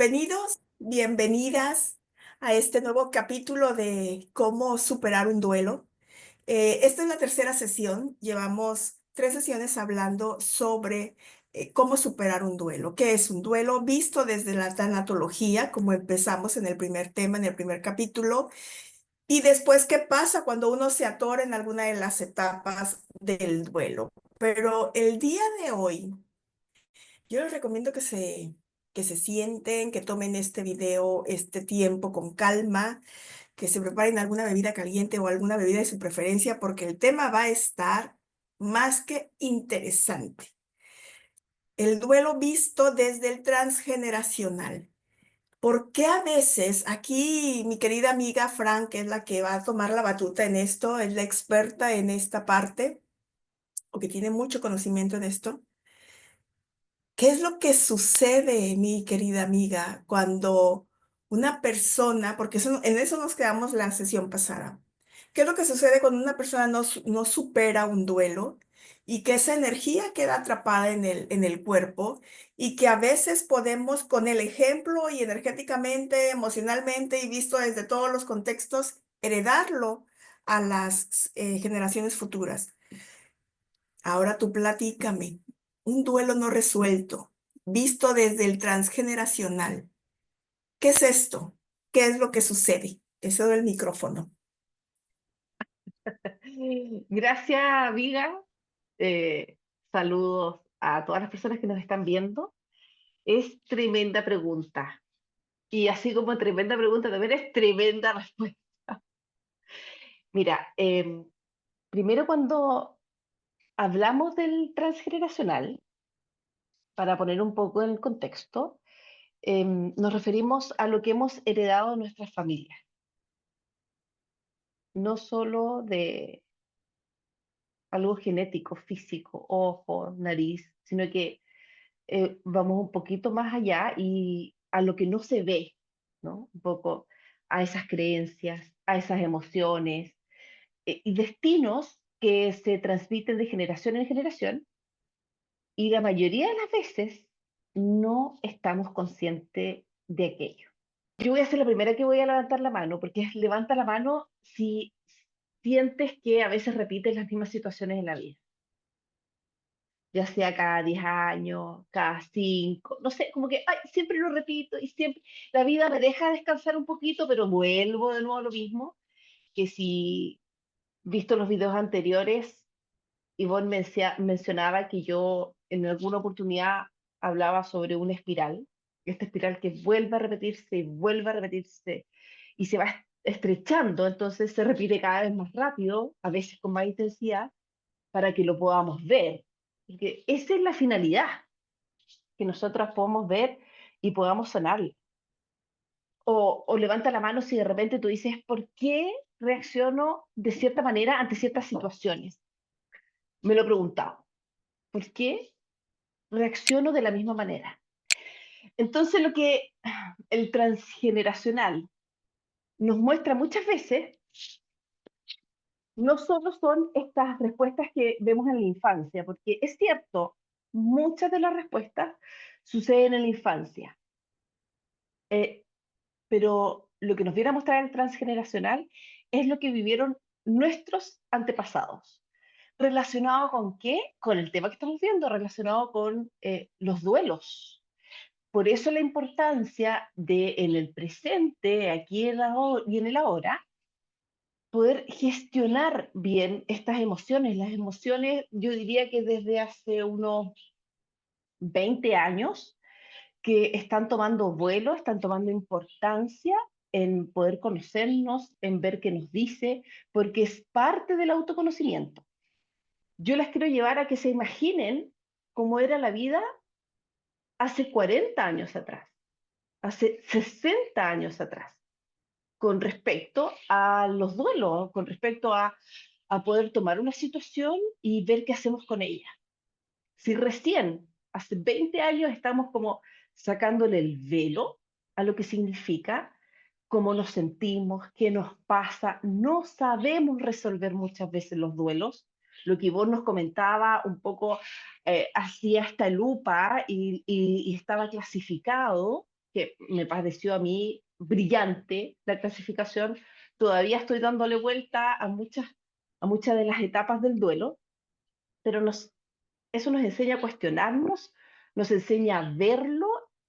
Bienvenidos, bienvenidas a este nuevo capítulo de cómo superar un duelo. Esta es la tercera sesión. Llevamos 3 sesiones hablando sobre cómo superar un duelo. ¿Qué es un duelo? Visto desde la tanatología, como empezamos en el primer tema, en el primer capítulo. Y después, ¿qué pasa cuando uno se atora en alguna de las etapas del duelo? Pero el día de hoy, yo les recomiendo que se sienten, que tomen este video, este tiempo con calma, que se preparen alguna bebida caliente o alguna bebida de su preferencia, porque el tema va a estar más que interesante. El duelo visto desde el transgeneracional. ¿Por qué a veces aquí mi querida amiga Fran, que es la que va a tomar la batuta en esto, es la experta en esta parte, o que tiene mucho conocimiento en esto? ¿Qué es lo que sucede, mi querida amiga, cuando una persona, porque en eso nos quedamos la sesión pasada, qué es lo que sucede cuando una persona no supera un duelo y que esa energía queda atrapada en el cuerpo y que a veces podemos, con el ejemplo y energéticamente, emocionalmente y visto desde todos los contextos, heredarlo a las generaciones futuras? Ahora tú platícame, un duelo no resuelto, visto desde el transgeneracional. ¿Qué es esto? ¿Qué es lo que sucede? Te cedo el micrófono. Gracias, Viga. Eh, Saludos a todas las personas que nos están viendo. Es tremenda pregunta. Y así como tremenda pregunta, también es tremenda respuesta. Mira, primero cuando hablamos del transgeneracional, para poner un poco en el contexto, nos referimos a lo que hemos heredado de nuestras familias, no solo de algo genético, físico, ojo, nariz, sino que vamos un poquito más allá y a lo que no se ve, ¿no? Un poco a esas creencias, a esas emociones y destinos que se transmiten de generación en generación y la mayoría de las veces no estamos conscientes de aquello. Yo voy a ser la primera que voy a levantar la mano, porque es levanta la mano si sientes que a veces repites las mismas situaciones en la vida, ya sea cada 10 años, cada 5, no sé, como que ay, siempre lo repito y siempre la vida me deja descansar un poquito, pero vuelvo de nuevo a lo mismo, que si visto los videos anteriores, Ivonne mencionaba que yo en alguna oportunidad hablaba sobre una espiral, esta espiral que vuelve a repetirse y se va estrechando, entonces se repite cada vez más rápido, a veces con más intensidad, para que lo podamos ver. Porque esa es la finalidad, que nosotros podamos ver y podamos sanar. O levanta la mano si de repente tú dices, ¿por qué reacciono de cierta manera ante ciertas situaciones? Me lo he preguntado. ¿Por qué reacciono de la misma manera? Entonces lo que el transgeneracional nos muestra muchas veces no solo son estas respuestas que vemos en la infancia, porque es cierto, muchas de las respuestas suceden en la infancia, eh, pero lo que nos viene a mostrar el transgeneracional es lo que vivieron nuestros antepasados. ¿Relacionado con qué? Con el tema que estamos viendo, relacionado con los duelos. Por eso la importancia de en el presente, aquí y en el ahora, poder gestionar bien estas emociones. Las emociones, yo diría que desde hace unos 20 años, que están tomando vuelo, están tomando importancia en poder conocernos, en ver qué nos dice, porque es parte del autoconocimiento. Yo las quiero llevar a que se imaginen cómo era la vida hace 40 años atrás, hace 60 años atrás, con respecto a los duelos, con respecto a poder tomar una situación y ver qué hacemos con ella. Si recién, hace 20 años, estamos como sacándole el velo a lo que significa, cómo nos sentimos, qué nos pasa, no sabemos resolver muchas veces los duelos. Lo que vos nos comentaba un poco, hacía esta lupa y estaba clasificado. que me pareció a mí brillante la clasificación. Todavía estoy dándole vuelta a muchas de las etapas del duelo, pero eso nos enseña a cuestionarnos, nos enseña a verlo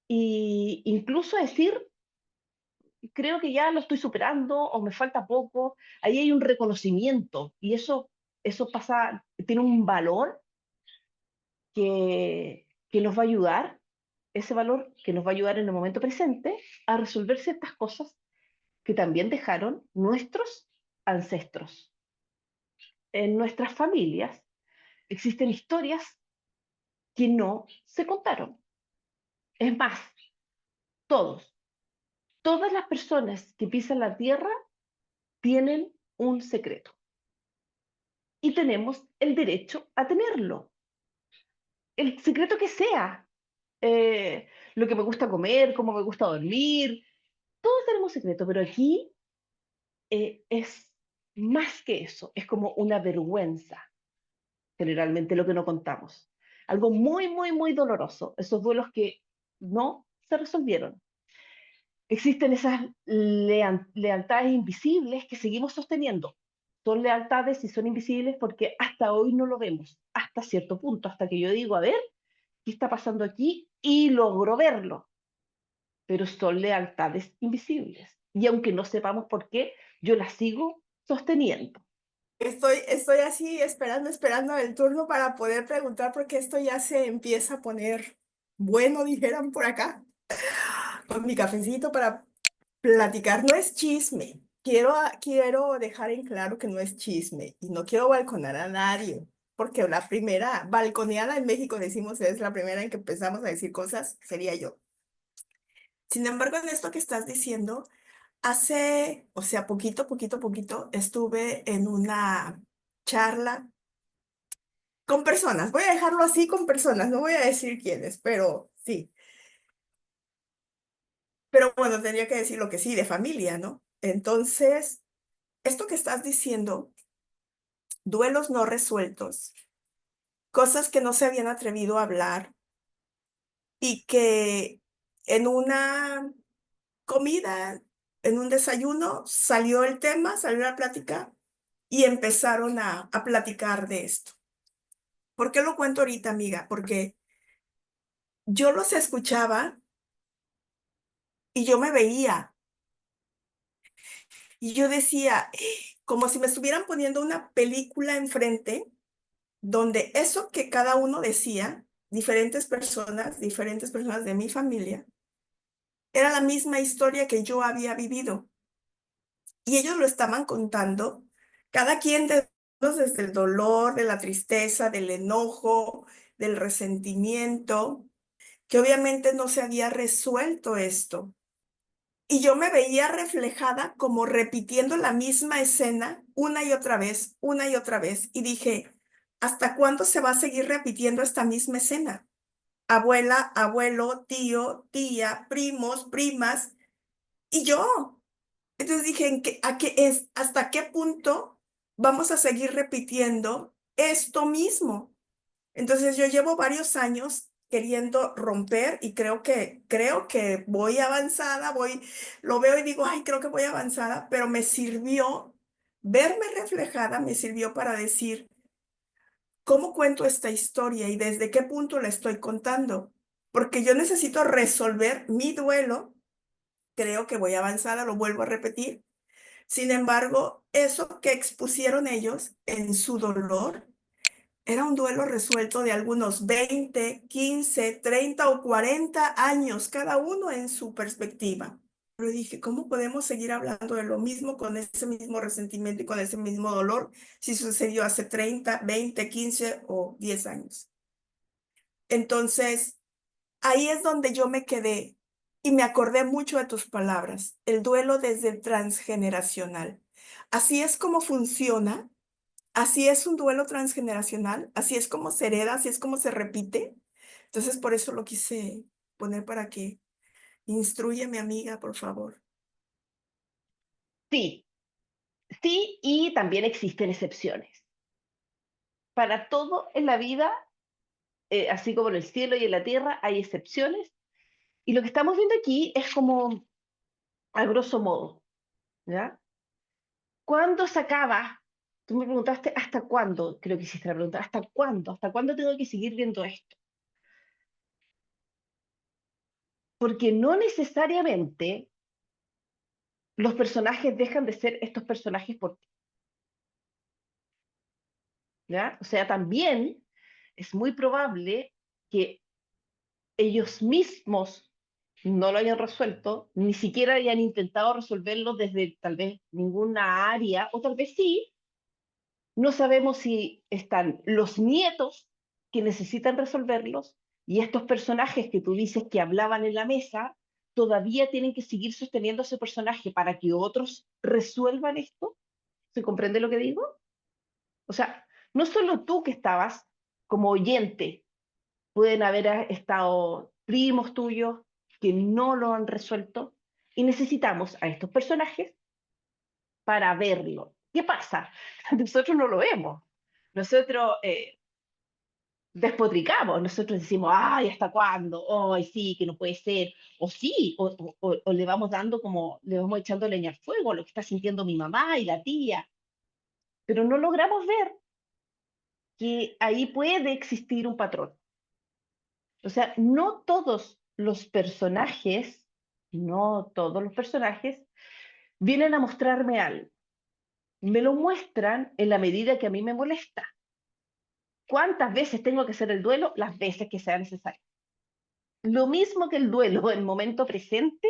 e incluso a decir, creo que ya lo estoy superando o me falta poco. Ahí hay un reconocimiento y eso pasa, tiene un valor que nos va a ayudar, ese valor que nos va a ayudar en el momento presente a resolver ciertas cosas que también dejaron nuestros ancestros. En nuestras familias existen historias que no se contaron. Es más, todos, todas las personas que pisan la tierra tienen un secreto y tenemos el derecho a tenerlo. El secreto que sea, lo que me gusta comer, cómo me gusta dormir, todos tenemos secreto, pero aquí es más que eso, es como una vergüenza, generalmente lo que no contamos. Algo muy, muy, muy doloroso, esos duelos que no se resolvieron. Existen esas lealtades invisibles que seguimos sosteniendo. Son lealtades y son invisibles porque hasta hoy no lo vemos, hasta cierto punto, hasta que yo digo, a ver, ¿qué está pasando aquí? Y logro verlo, pero son lealtades invisibles. Y aunque no sepamos por qué, yo las sigo sosteniendo. Estoy así esperando el turno para poder preguntar, porque esto ya se empieza a poner bueno, dijeran por acá, con mi cafecito para platicar. No es chisme. Quiero dejar en claro que no es chisme y no quiero balconar a nadie, porque la primera balconeada en México, decimos, es la primera en que empezamos a decir cosas, sería yo. Sin embargo, en esto que estás diciendo, o sea, poquito, estuve en una charla con personas. Voy a dejarlo así, con personas, no voy a decir quiénes, pero sí. Pero bueno, tendría que decir lo que sí, de familia, ¿no? Entonces, esto que estás diciendo, duelos no resueltos, cosas que no se habían atrevido a hablar y que en una comida, en un desayuno, salió el tema, salió la plática y empezaron a platicar de esto. ¿Por qué lo cuento ahorita, amiga? Porque yo los escuchaba y yo me veía y yo decía, como si me estuvieran poniendo una película enfrente, donde eso que cada uno decía, diferentes personas de mi familia, era la misma historia que yo había vivido. Y ellos lo estaban contando, cada quien desde el dolor, de la tristeza, del enojo, del resentimiento, que obviamente no se había resuelto esto. Y yo me veía reflejada como repitiendo la misma escena una y otra vez, una y otra vez. Y dije, ¿hasta cuándo se va a seguir repitiendo esta misma escena? Abuela, abuelo, tío, tía, primos, primas y yo. Entonces dije, ¿hasta qué punto vamos a seguir repitiendo esto mismo? Entonces yo llevo varios años queriendo romper y creo que voy avanzada, lo veo y digo, ay, creo que voy avanzada, pero me sirvió verme reflejada, me sirvió para decir, ¿cómo cuento esta historia y desde qué punto la estoy contando? Porque yo necesito resolver mi duelo, creo que voy avanzada, lo vuelvo a repetir. Sin embargo, eso que expusieron ellos en su dolor era un duelo resuelto de algunos 20, 15, 30 o 40 años, cada uno en su perspectiva. Pero dije, ¿cómo podemos seguir hablando de lo mismo con ese mismo resentimiento y con ese mismo dolor si sucedió hace 30, 20, 15 o 10 años? Entonces, ahí es donde yo me quedé y me acordé mucho de tus palabras, el duelo desde el transgeneracional. Así es como funciona. Así es un duelo transgeneracional, así es como se hereda, así es como se repite. Entonces, por eso lo quise poner para que instruya a mi amiga, por favor. Sí, sí, y también existen excepciones. Para todo en la vida, así como en el cielo y en la tierra, hay excepciones Y lo que estamos viendo aquí es como, a grosso modo, ¿ya? ¿Cuándo se acaba? Tú me preguntaste hasta cuándo, creo que hiciste la pregunta, hasta cuándo tengo que seguir viendo esto? Porque no necesariamente los personajes dejan de ser estos personajes por ti, ¿ya? O sea, también es muy probable que ellos mismos no lo hayan resuelto, ni siquiera hayan intentado resolverlo desde tal vez ninguna área, o tal vez sí, no sabemos si están los nietos que necesitan resolverlos y estos personajes que tú dices que hablaban en la mesa, todavía tienen que seguir sosteniendo a ese personaje para que otros resuelvan esto. ¿Se comprende lo que digo? O sea, no solo tú que estabas como oyente, pueden haber estado primos tuyos que no lo han resuelto y necesitamos a estos personajes para verlo. ¿Qué pasa? Nosotros no lo vemos. Nosotros despotricamos, nosotros decimos, ay, ¿hasta cuándo? Ay, sí, que no puede ser. O sí, o le vamos dando como, le vamos echando leña al fuego, lo que está sintiendo mi mamá y la tía. Pero no logramos ver que ahí puede existir un patrón. O sea, no todos los personajes vienen a mostrarme algo. Me lo muestran en la medida que a mí me molesta. ¿Cuántas veces tengo que hacer el duelo? Las veces que sea necesario. Lo mismo que el duelo en el momento presente,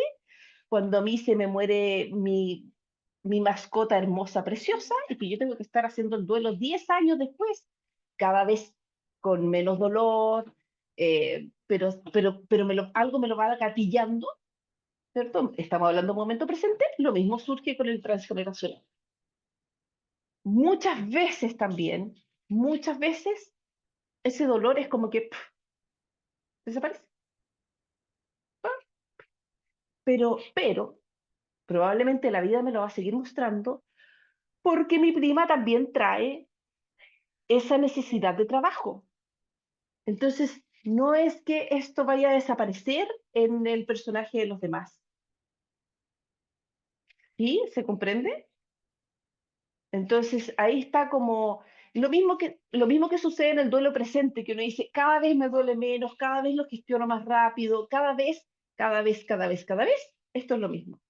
cuando a mí se me muere mi mascota hermosa, preciosa, y que yo tengo que estar haciendo el duelo 10 años después, cada vez con menos dolor, pero algo me lo va gatillando, ¿cierto? Estamos hablando de un momento presente, lo mismo surge con el transgeneracional. Muchas veces también, muchas veces, ese dolor es como que desaparece. Pero, probablemente la vida me lo va a seguir mostrando porque mi prima también trae esa necesidad de trabajo. Entonces, no es que esto vaya a desaparecer en el personaje de los demás. ¿Sí? ¿Se comprende? Entonces, ahí está como lo mismo que sucede en el duelo presente, que uno dice, cada vez me duele menos, cada vez lo gestiono más rápido, cada vez, esto es lo mismo.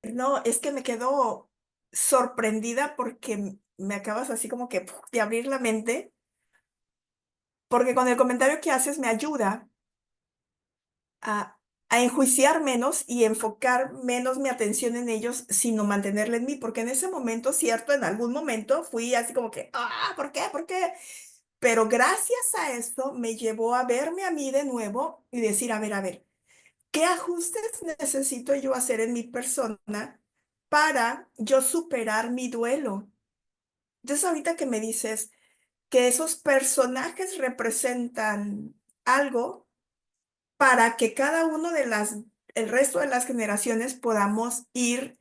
No, es que me quedo sorprendida porque me acabas así como que de abrir la mente, porque con el comentario que haces me ayuda a enjuiciar menos y enfocar menos mi atención en ellos, sino mantenerla en mí, porque en ese momento, cierto, en algún momento fui así como que, ¿por qué? ¿Por qué? Pero gracias a esto me llevó a verme a mí de nuevo y decir, a ver, ¿qué ajustes necesito yo hacer en mi persona para yo superar mi duelo? Entonces, ahorita que me dices que esos personajes representan algo para que cada uno de el resto de las generaciones podamos ir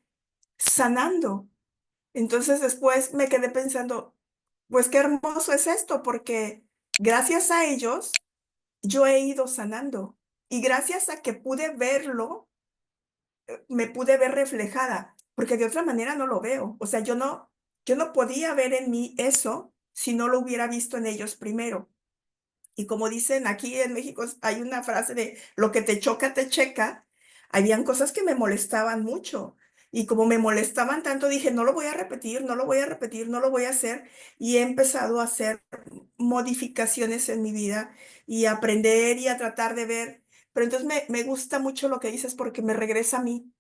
sanando. Entonces, después me quedé pensando, pues qué hermoso es esto, porque gracias a ellos yo he ido sanando y gracias a que pude verlo, me pude ver reflejada, porque de otra manera no lo veo. O sea, yo no podía ver en mí eso si no lo hubiera visto en ellos primero. Y como dicen aquí en México, hay una frase de lo que te choca, te checa. Habían cosas que me molestaban mucho. Y como me molestaban tanto, dije, no lo voy a repetir, no lo voy a repetir, no lo voy a hacer. Y he empezado a hacer modificaciones en mi vida y a aprender y a tratar de ver. Pero entonces me gusta mucho lo que dices porque me regresa a mí,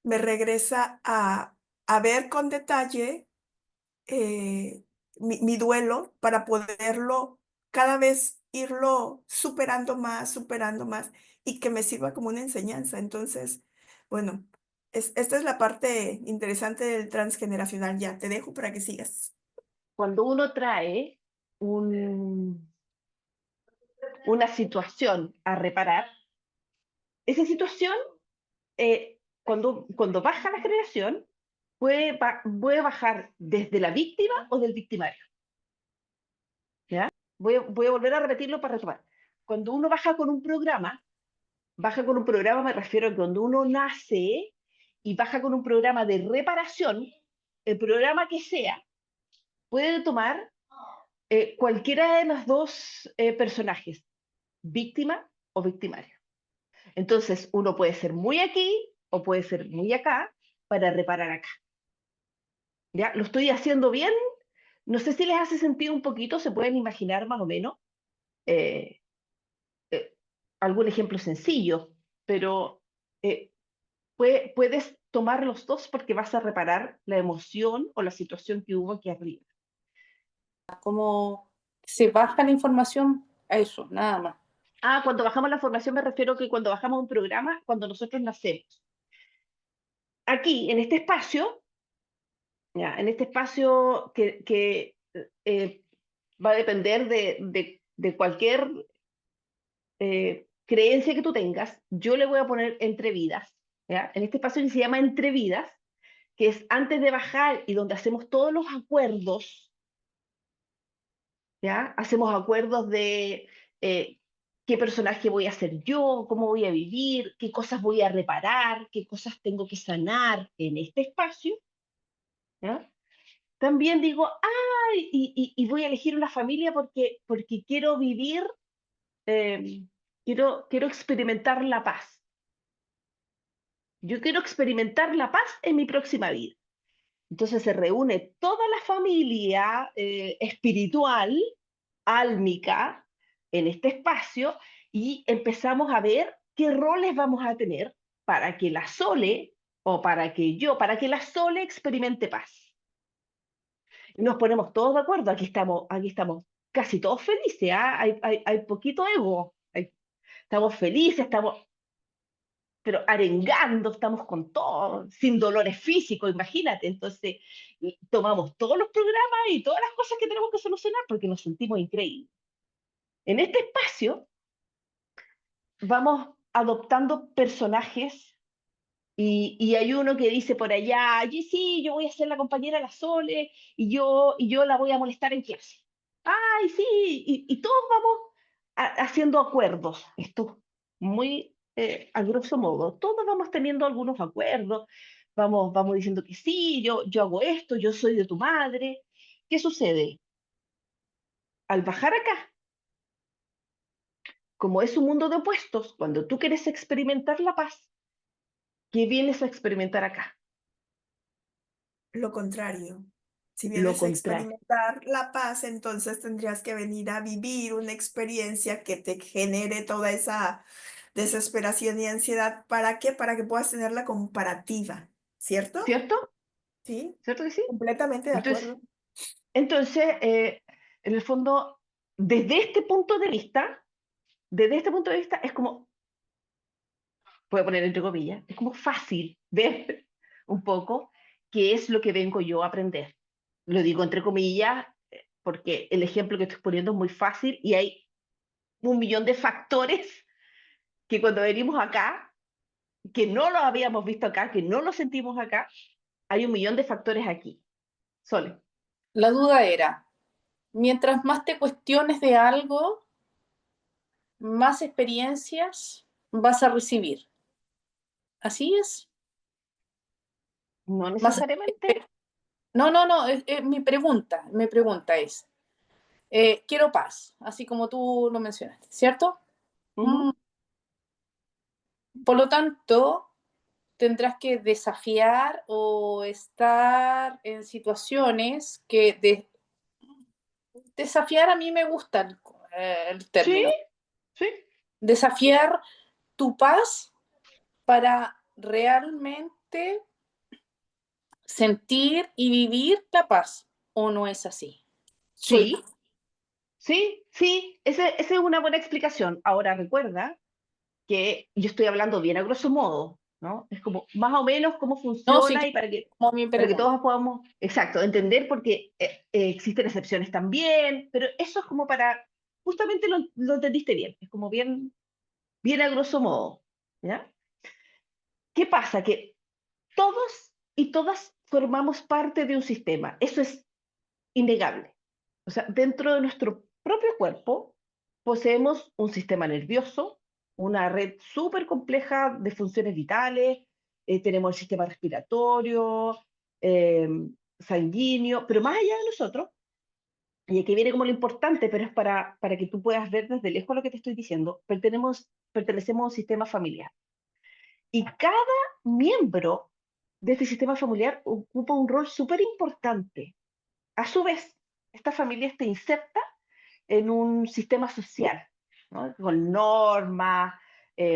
me regresa a ver con detalle mi duelo para poderlo cada vez irlo superando más y que me sirva como una enseñanza. Entonces, bueno, esta es la parte interesante del transgeneracional. Ya, te dejo para que sigas. Cuando uno trae un, una situación a reparar, esa situación, cuando baja la generación, puede bajar desde la víctima o del victimario. ¿Ya? Voy a volver a repetirlo para retomar. Cuando uno baja con un programa, Baja con un programa me refiero a que cuando uno nace y baja con un programa de reparación, el programa que sea, puede tomar cualquiera de los dos personajes, víctima o victimario. Entonces, uno puede ser muy aquí o puede ser muy acá para reparar acá. ¿Ya? ¿Lo estoy haciendo bien? No sé si les hace sentido un poquito, se pueden imaginar más o menos eh, eh, algún ejemplo sencillo, pero eh, puedes tomar los dos porque vas a reparar la emoción o la situación que hubo aquí arriba. Cómo se baja la información a eso, nada más. Ah, cuando bajamos la formación me refiero que cuando bajamos un programa, cuando nosotros nacemos. Aquí, en este espacio, ya, en este espacio que va a depender de cualquier creencia que tú tengas, yo le voy a poner entre vidas, ¿ya? En este espacio que se llama entre vidas, que es antes de bajar y donde hacemos todos los acuerdos, ¿ya? Hacemos acuerdos de eh, qué personaje voy a ser yo, cómo voy a vivir, qué cosas voy a reparar, qué cosas tengo que sanar en este espacio, ¿ya? También digo, y voy a elegir una familia porque quiero vivir, eh, quiero experimentar la paz. Yo quiero experimentar la paz en mi próxima vida. Entonces se reúne toda la familia espiritual, álmica, en este espacio y empezamos a ver qué roles vamos a tener para que la Sole o para que la Sole experimente paz. Y nos ponemos todos de acuerdo, aquí estamos casi todos felices, ¿ah? Hay poquito ego, estamos felices, estamos pero arengando, estamos con todo, sin dolores físicos, imagínate. Entonces, tomamos todos los programas y todas las cosas que tenemos que solucionar porque nos sentimos increíbles. En este espacio vamos adoptando personajes y hay uno que dice por allá, allí sí, yo voy a ser la compañera de la Sole y yo la voy a molestar en clase. Ay, sí, y todos vamos haciendo acuerdos. Esto muy a grosso modo. Todos vamos teniendo algunos acuerdos, vamos diciendo que sí, yo hago esto, yo soy de tu madre. ¿Qué sucede? Al bajar acá, como es un mundo de opuestos, cuando tú quieres experimentar la paz, ¿qué vienes a experimentar acá? Lo contrario. Si Lo vienes a contrario. experimentar la paz, entonces tendrías que venir a vivir una experiencia que te genere toda esa desesperación y ansiedad. ¿Para qué? Para que puedas tener la comparativa, ¿cierto? ¿Cierto? Sí, ¿Cierto que sí? completamente de Entonces, acuerdo. entonces en el fondo, desde este punto de vista, desde este punto de vista es como, voy a poner entre comillas, es como fácil ver un poco qué es lo que vengo yo a aprender. Lo digo entre comillas porque el ejemplo que estoy poniendo es muy fácil y hay un millón de factores que cuando venimos acá, que no lo habíamos visto acá, que no lo sentimos acá, hay un millón de factores aquí. Sole. La duda era, mientras más te cuestiones de algo, más experiencias vas a recibir. Así es. No Más, necesariamente. no, mi pregunta es, quiero paz, así como tú lo mencionaste, ¿cierto? Mm, Ujú. Por lo tanto, tendrás que desafiar o estar en situaciones desafiar a mí me gusta el Sí, término. sí, Desafiar tu paz para realmente sentir y vivir la paz, ¿o no es así? Suelta. sí, sí. Esa es una buena explicación. Ahora recuerda que yo estoy hablando bien a grosso modo, ¿no? Es como más o menos cómo No, sí, funciona y como mi para que pregunta. todos podamos, exacto, entender porque existen excepciones también, pero eso es como para, justamente lo entendiste bien, es como bien a grosso modo, ¿ya? ¿Qué pasa? Que todos y todas formamos parte de un sistema, eso es innegable. O sea, dentro de nuestro propio cuerpo poseemos un sistema nervioso, una red súper compleja de funciones vitales, tenemos el sistema respiratorio, eh, sanguíneo, pero más allá de nosotros, y aquí viene como lo importante, pero es para que tú puedas ver desde lejos lo que te estoy diciendo, pertenecemos a un sistema familiar. Y cada miembro de este sistema familiar ocupa un rol súper importante. A su vez, esta familia está inserta en un sistema social, ¿no? Con normas,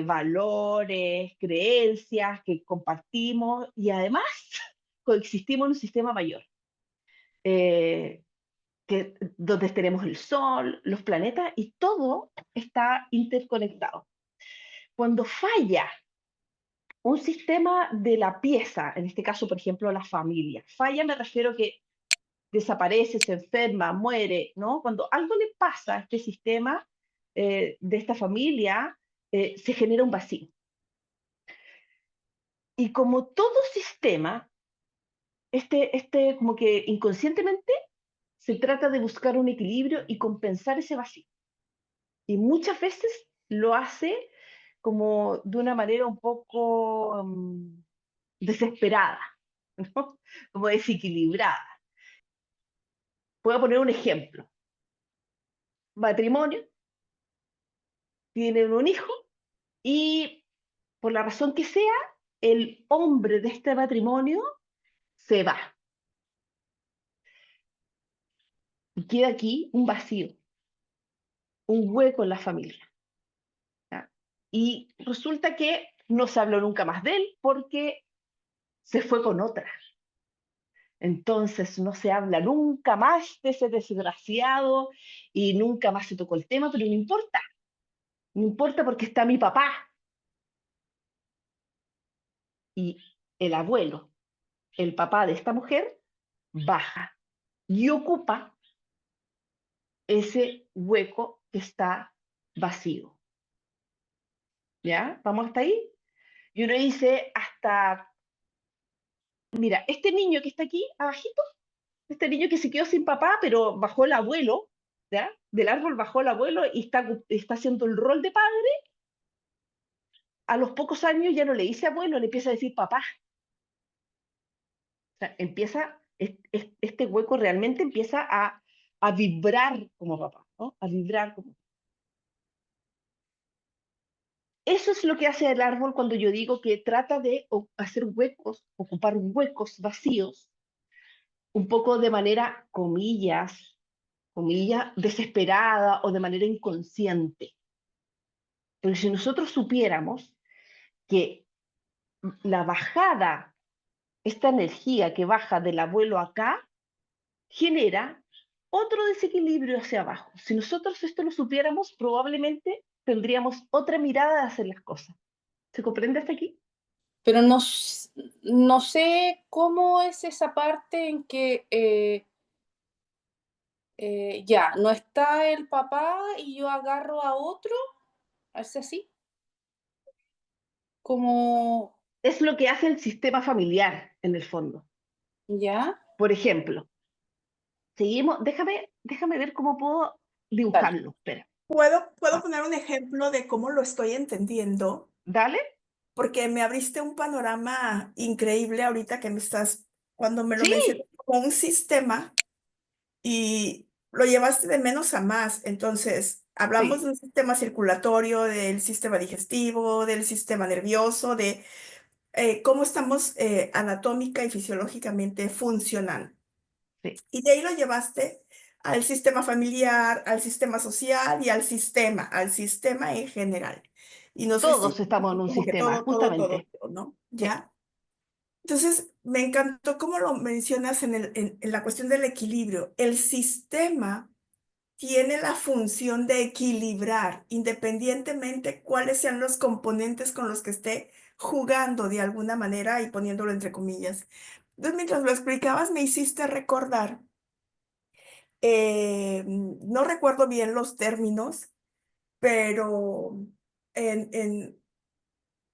valores, creencias que compartimos y además coexistimos en un sistema mayor, eh, donde tenemos el Sol, los planetas y todo está interconectado. Cuando falla un sistema de la pieza, en este caso, por ejemplo, la familia, falla me refiero a que desaparece, se enferma, muere, ¿no? Cuando algo le pasa a este sistema de esta familia, se genera un vacío. Y como todo sistema, como que inconscientemente se trata de buscar un equilibrio y compensar ese vacío. Y muchas veces lo hace como de una manera un poco desesperada, ¿no? Como desequilibrada. Voy a poner un ejemplo. Matrimonio, tienen un hijo y por la razón que sea, el hombre de este matrimonio se va. Y queda aquí un vacío, un hueco en la familia. ¿Ya? Y resulta que no se habló nunca más de él porque se fue con otra. Entonces no se habla nunca más de ese desgraciado y nunca más se tocó el tema, pero no importa. No importa porque está mi papá y el abuelo, el papá de esta mujer, baja y ocupa ese hueco que está vacío. ¿Ya? ¿Vamos hasta ahí? Y uno dice hasta, mira, este niño que está aquí abajito, este niño que se quedó sin papá, pero bajó el abuelo, ¿ya? Del árbol bajó el abuelo y está haciendo el rol de padre, a los pocos años ya no le dice abuelo, le empieza a decir papá. O sea, este hueco realmente empieza a vibrar como papá, ¿no? A vibrar como. Eso es lo que hace el árbol cuando yo digo que trata de hacer huecos, ocupar huecos vacíos, un poco de manera, comillas, desesperada o de manera inconsciente. Pero si nosotros supiéramos que la bajada, esta energía que baja del abuelo acá, genera otro desequilibrio hacia abajo. Si nosotros esto lo supiéramos, probablemente tendríamos otra mirada de hacer las cosas. ¿Se comprende hasta aquí? Pero no sé cómo es esa parte en que ya, no está el papá y yo agarro a otro, ¿es así? Como, Es lo que hace el sistema familiar, en el fondo. ya, Por ejemplo, seguimos, déjame ver cómo puedo dale. dibujarlo. Espera. ¿Puedo Ah, poner un ejemplo de cómo lo estoy entendiendo? dale. Porque me abriste un panorama increíble ahorita cuando me lo mencionaste Sí, como un sistema y lo llevaste de menos a más. Entonces, hablamos sí, del sistema circulatorio, del sistema digestivo, del sistema nervioso, de cómo estamos anatómica y fisiológicamente funcionando. sí. Y de ahí lo llevaste al sistema familiar, al sistema social y al sistema en general. Y no sé Todos si estamos en un como que sistema, justamente. todo, ¿no? Sí, ¿Ya? Entonces, me encantó cómo lo mencionas en la cuestión del equilibrio. El sistema tiene la función de equilibrar, independientemente cuáles sean los componentes con los que esté jugando de alguna manera y poniéndolo entre comillas. Entonces, mientras lo explicabas, me hiciste recordar, no recuerdo bien los términos, pero en, en,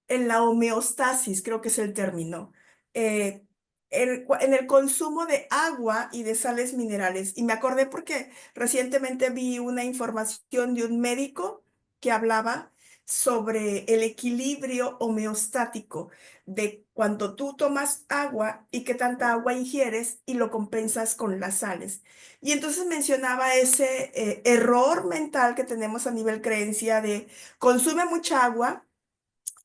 en la homeostasis, creo que es el término, eh, en el consumo de agua y de sales minerales. Y me acordé porque recientemente vi una información de un médico que hablaba sobre el equilibrio homeostático de cuando tú tomas agua y qué tanta agua ingieres y lo compensas con las sales. Y entonces mencionaba ese error mental que tenemos a nivel creencia de consume mucha agua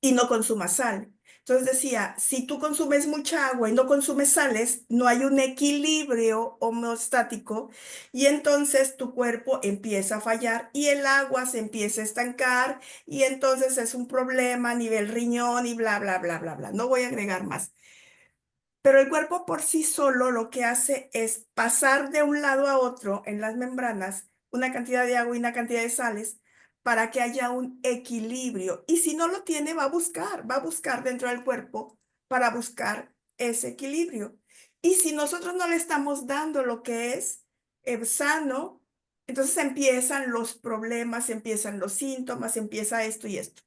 y no consumas sal. Entonces decía, si tú consumes mucha agua y no consumes sales, no hay un equilibrio homeostático y entonces tu cuerpo empieza a fallar y el agua se empieza a estancar y entonces es un problema a nivel riñón y bla, bla, bla, bla, bla. No voy a agregar más. Pero el cuerpo por sí solo lo que hace es pasar de un lado a otro en las membranas una cantidad de agua y una cantidad de sales para que haya un equilibrio. Y si no lo tiene, va a buscar dentro del cuerpo para buscar ese equilibrio. Y si nosotros no le estamos dando lo que es sano, entonces empiezan los problemas, empiezan los síntomas, empieza esto y esto.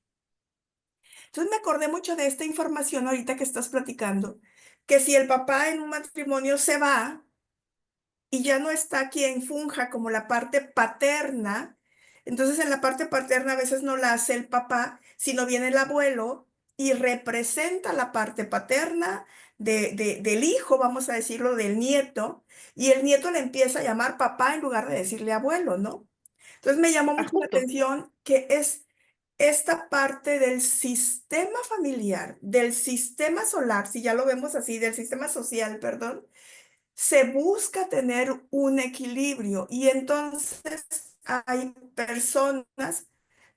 Entonces me acordé mucho de esta información ahorita que estás platicando, que si el papá en un matrimonio se va y ya no está quien funja como la parte paterna, entonces en la parte paterna a veces no la hace el papá, sino viene el abuelo y representa la parte paterna del hijo, vamos a decirlo, del nieto, y el nieto le empieza a llamar papá en lugar de decirle abuelo, ¿no? Entonces me llamó Ah, mucho la justo. atención que es esta parte del sistema familiar, del sistema solar, si ya lo vemos así, del sistema social, perdón, se busca tener un equilibrio y entonces hay personas,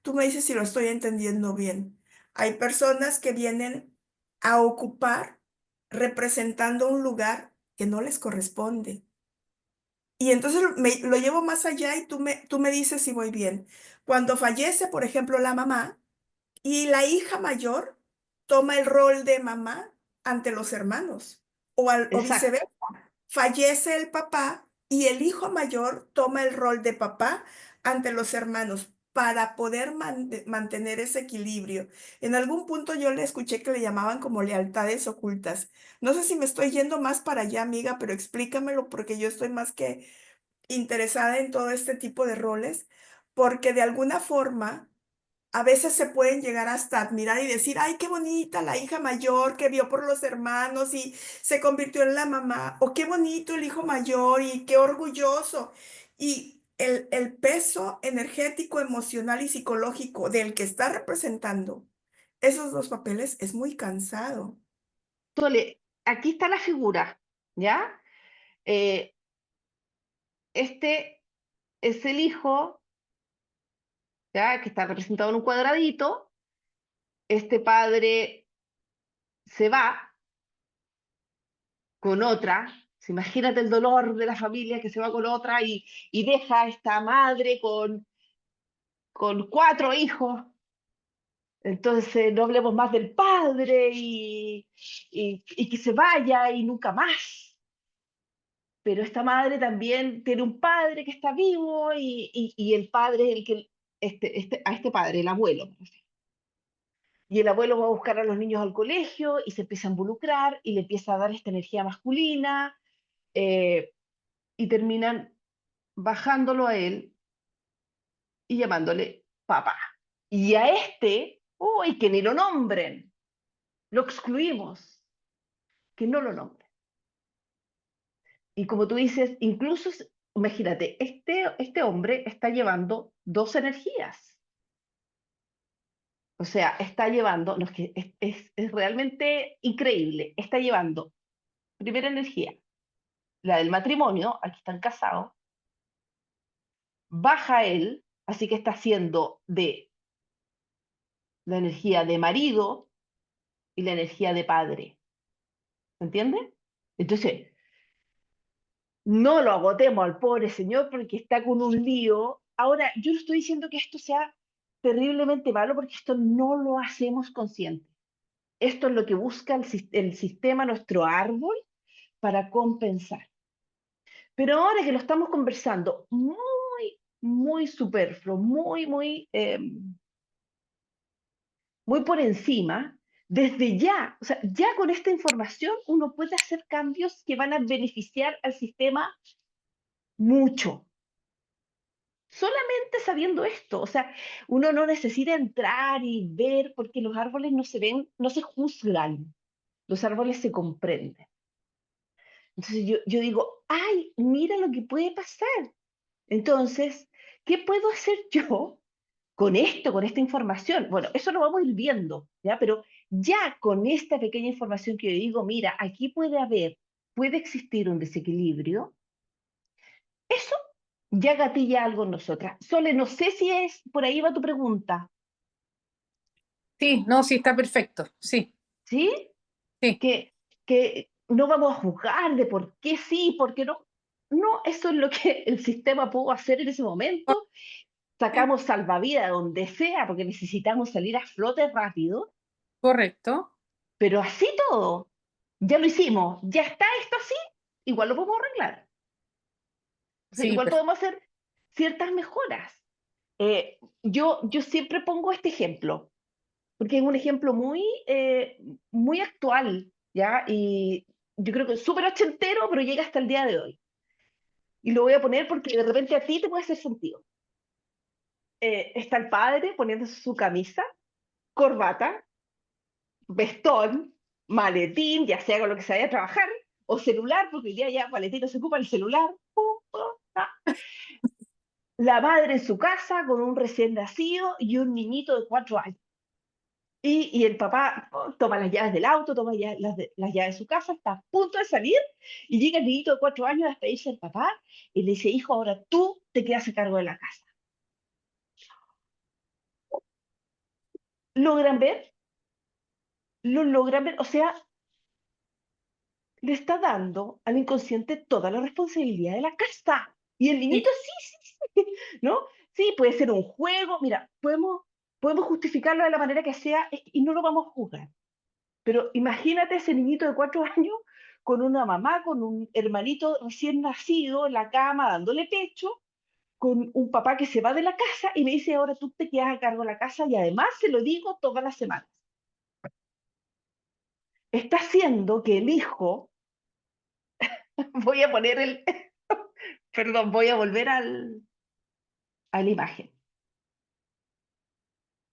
tú me dices si lo estoy entendiendo bien, hay personas que vienen a ocupar representando un lugar que no les corresponde. Y entonces lo llevo más allá y tú me dices si voy bien. Cuando fallece, por ejemplo, la mamá y la hija mayor toma el rol de mamá ante los hermanos o Exacto. viceversa. Fallece el papá y el hijo mayor toma el rol de papá ante los hermanos para poder mantener ese equilibrio. En algún punto yo le escuché que le llamaban como lealtades ocultas. No sé si me estoy yendo más para allá, amiga, pero explícamelo porque yo estoy más que interesada en todo este tipo de roles, porque de alguna forma a veces se pueden llegar hasta admirar y decir, ay, qué bonita la hija mayor que vio por los hermanos y se convirtió en la mamá, o qué bonito el hijo mayor y qué orgulloso. Y el peso energético, emocional y psicológico del que está representando esos dos papeles es muy cansado. Sole, aquí está la figura, ¿ya? Eh, este es el hijo, ¿ya? Que está representado en un cuadradito. Este padre se va con otra. Imagínate el dolor de la familia que se va con otra y deja a esta madre con cuatro hijos. Entonces no hablemos más del padre y que se vaya y nunca más. Pero esta madre también tiene un padre que está vivo y el padre es el que, a este padre, el abuelo. Y el abuelo va a buscar a los niños al colegio y se empieza a involucrar y le empieza a dar esta energía masculina eh, y terminan bajándolo a él y llamándole papá. Y a este, uy, que ni lo nombren, lo excluimos, que no lo nombren. Y como tú dices, incluso, imagínate, este hombre está llevando dos energías. O sea, está llevando, no, es que es realmente increíble, está llevando primera energía, la del matrimonio, aquí están casados, baja él, así que está haciendo de la energía de marido y la energía de padre. ¿Me entiendes? Entonces, no lo agotemos al pobre señor porque está con un lío. Ahora, yo no estoy diciendo que esto sea terriblemente malo porque esto no lo hacemos consciente. Esto es lo que busca el sistema, nuestro árbol, para compensar. Pero ahora que lo estamos conversando muy superfluo, muy por encima, desde ya, o sea, ya con esta información uno puede hacer cambios que van a beneficiar al sistema mucho. Solamente sabiendo esto, o sea, uno no necesita entrar y ver porque los árboles no se ven, no se juzgan, los árboles se comprenden. Entonces yo digo, ay, mira lo que puede pasar. Entonces, ¿qué puedo hacer yo con esto, con esta información? Bueno, eso lo vamos a ir viendo, ¿ya? Pero ya con esta pequeña información que yo digo, mira, aquí puede existir un desequilibrio, eso ya gatilla algo en nosotras. Sole, no sé si es, por ahí va tu pregunta, Sí, no, sí, está perfecto. Sí, ¿sí? sí, Que no vamos a juzgar de por qué sí, por qué no. No, eso es lo que el sistema pudo hacer en ese momento. sí, Sacamos salvavidas donde sea porque necesitamos salir a flote rápido, correcto. pero así todo, ya lo hicimos, ya está esto así, igual lo podemos arreglar. O sea, Sí, igual podemos hacer ciertas mejoras. Yo siempre pongo este ejemplo, porque es un ejemplo muy actual, ¿ya? Y yo creo que es súper ochentero, pero llega hasta el día de hoy. Y lo voy a poner porque de repente a ti te puede hacer sentido. Está el padre poniéndose su camisa, corbata, vestón, maletín, ya sea con lo que se vaya a trabajar, o celular, porque hoy día ya maletín no se ocupa el celular. Ah. La madre en su casa con un recién nacido y un niñito de 4 años. Y el papá toma las llaves del auto, toma las llaves de su casa, está a punto de salir y llega el niñito de 4 años a despedirse del papá y le dice, hijo, ahora tú te quedas a cargo de la casa. ¿Logran ver? ¿Lo logran ver? O sea, le está dando al inconsciente toda la responsabilidad de la casa. Y el sí, niñito, sí, sí, sí, ¿no? Sí, puede ser un juego, mira, podemos justificarlo de la manera que sea y no lo vamos a juzgar. Pero imagínate ese niñito de 4 años con una mamá, con un hermanito recién nacido en la cama dándole pecho, con un papá que se va de la casa y me dice, ahora tú te quedas a cargo de la casa y además se lo digo todas las semanas. Está haciendo que el hijo, voy a poner perdón, voy a volver a la imagen.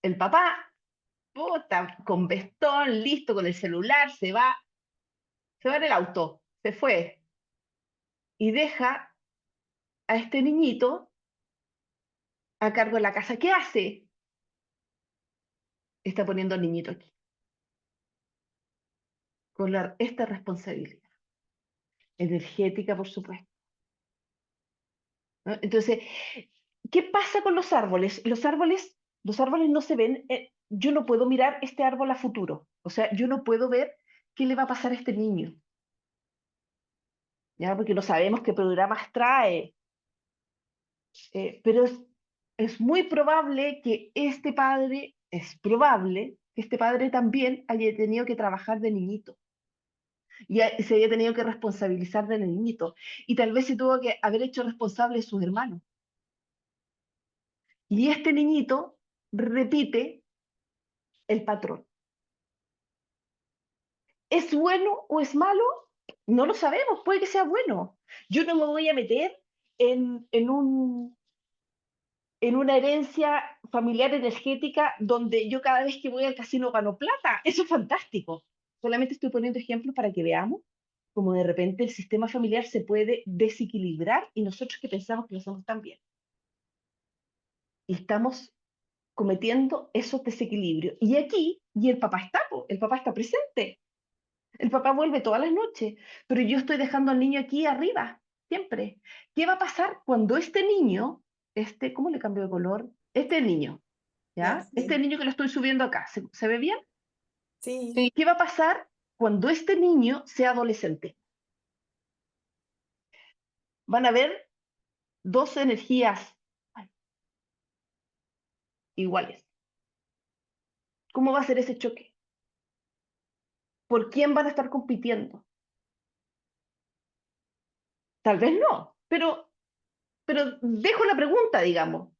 El papá, puta, con vestón, listo, con el celular, se va en el auto, se fue y deja a este niñito a cargo de la casa. ¿Qué hace? Está poniendo al niñito aquí, con esta responsabilidad energética, por supuesto, ¿no? Entonces, ¿qué pasa con los árboles? Los árboles no se ven, yo no puedo mirar este árbol a futuro, o sea, yo no puedo ver qué le va a pasar a este niño, ¿ya? Porque no sabemos qué programas trae, pero es muy probable que este padre también haya tenido que trabajar de niñito y se haya tenido que responsabilizar del niñito y tal vez se tuvo que haber hecho responsable de sus hermanos. Y este niñito repite el patrón. ¿Es bueno o es malo? No lo sabemos, puede que sea bueno. Yo no me voy a meter en una herencia familiar energética donde yo cada vez que voy al casino gano plata. Eso es fantástico. Solamente estoy poniendo ejemplos para que veamos cómo de repente el sistema familiar se puede desequilibrar y nosotros que pensamos que lo hacemos tan bien. Y estamos cometiendo esos desequilibrios. Y el papá está, po, el papá está presente. El papá vuelve todas las noches, pero yo estoy dejando al niño aquí arriba, siempre. ¿Qué va a pasar cuando este niño, ¿cómo le cambio de color? Este niño, Ya, ¿ya? Este sí. niño que lo estoy subiendo acá, ¿se ve bien? Sí, sí, ¿Qué va a pasar cuando este niño sea adolescente? Van a haber dos energías iguales. ¿Cómo va a ser ese choque? ¿Por quién van a estar compitiendo? Tal vez no, pero dejo la pregunta, digamos,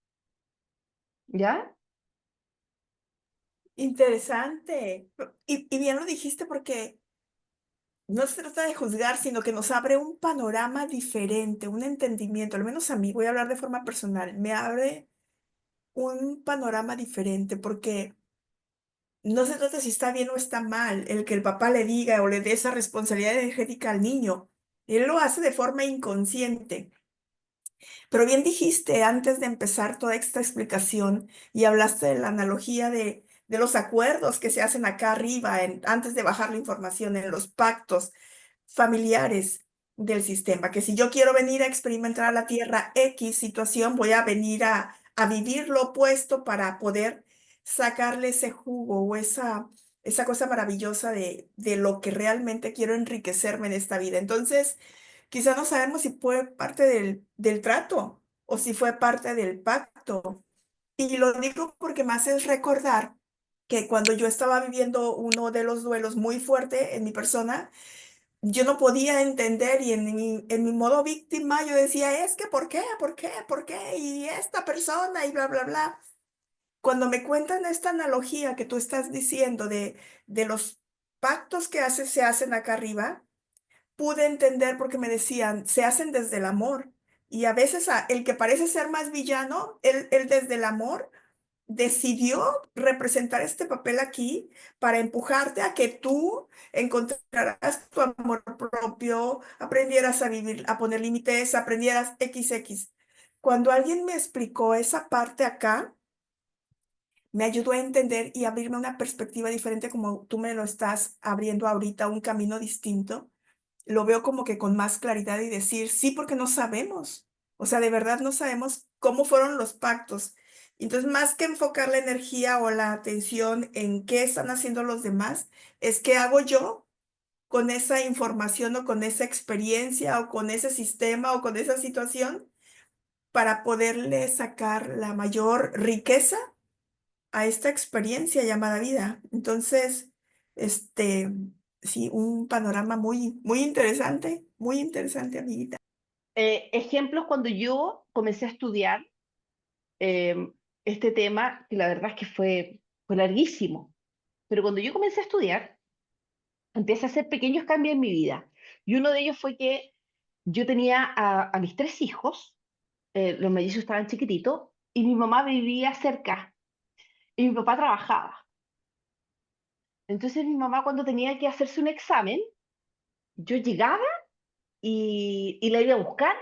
¿ya? interesante. Y bien lo dijiste porque no se trata de juzgar, sino que nos abre un panorama diferente, un entendimiento, al menos a mí, voy a hablar de forma personal, me abre un panorama diferente, porque no se trata si está bien o está mal el que el papá le diga o le dé esa responsabilidad energética al niño. Él lo hace de forma inconsciente. Pero bien dijiste antes de empezar toda esta explicación y hablaste de la analogía de los acuerdos que se hacen acá arriba antes de bajar la información en los pactos familiares del sistema, que si yo quiero venir a experimentar a la Tierra X situación, voy a venir a vivir lo opuesto para poder sacarle ese jugo o esa cosa maravillosa de lo que realmente quiero enriquecerme en esta vida. Entonces, quizá no sabemos si fue parte del trato o si fue parte del pacto. Y lo digo porque me haces recordar que cuando yo estaba viviendo uno de los duelos muy fuerte en mi persona, yo no podía entender y en mi modo víctima yo decía, es que ¿por qué? ¿Por qué? ¿Por qué? Y esta persona y bla, bla, bla. Cuando me cuentan esta analogía que tú estás diciendo de los pactos que se hacen acá arriba, pude entender porque me decían, se hacen desde el amor. Y a veces el que parece ser más villano, él desde el amor decidió representar este papel aquí para empujarte a que tú encontraras tu amor propio, aprendieras a vivir, a poner límites, aprendieras XX. Cuando alguien me explicó esa parte acá, me ayudó a entender y abrirme una perspectiva diferente como tú me lo estás abriendo ahorita, un camino distinto. Lo veo como que con más claridad y decir, sí, porque no sabemos. O sea, de verdad no sabemos cómo fueron los pactos. Entonces, más que enfocar la energía o la atención en qué están haciendo los demás, es qué hago yo con esa información o con esa experiencia o con ese sistema o con esa situación para poderle sacar la mayor riqueza a esta experiencia llamada vida. Entonces, este, sí, un panorama muy interesante, amiguita. Ejemplos cuando yo comencé a estudiar eh, este tema, que la verdad es que fue larguísimo, pero cuando yo comencé a estudiar, empecé a hacer pequeños cambios en mi vida. Y uno de ellos fue que yo tenía a mis tres hijos, los mellizos estaban chiquititos, y mi mamá vivía cerca, y mi papá trabajaba. Entonces mi mamá cuando tenía que hacerse un examen, yo llegaba y la iba a buscar,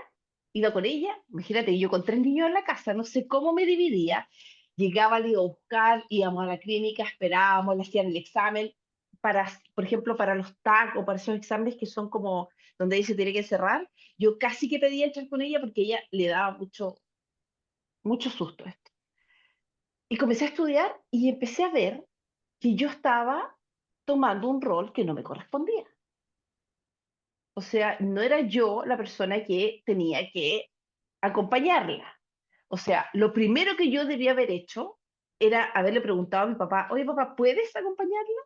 iba con ella. Imagínate, yo con tres niños en la casa, no sé cómo me dividía. Llegaba, le iba a buscar, íbamos a la clínica, esperábamos, le hacían el examen, para, por ejemplo, para los TAC o para esos exámenes que son como donde ella se tiene que cerrar, yo casi que pedía entrar con ella porque ella le daba mucho susto esto. Y comencé a estudiar y empecé a ver que yo estaba tomando un rol que no me correspondía. O sea, no era yo la persona que tenía que acompañarla. O sea, lo primero que yo debía haber hecho era haberle preguntado a mi papá, oye papá, ¿puedes acompañarla?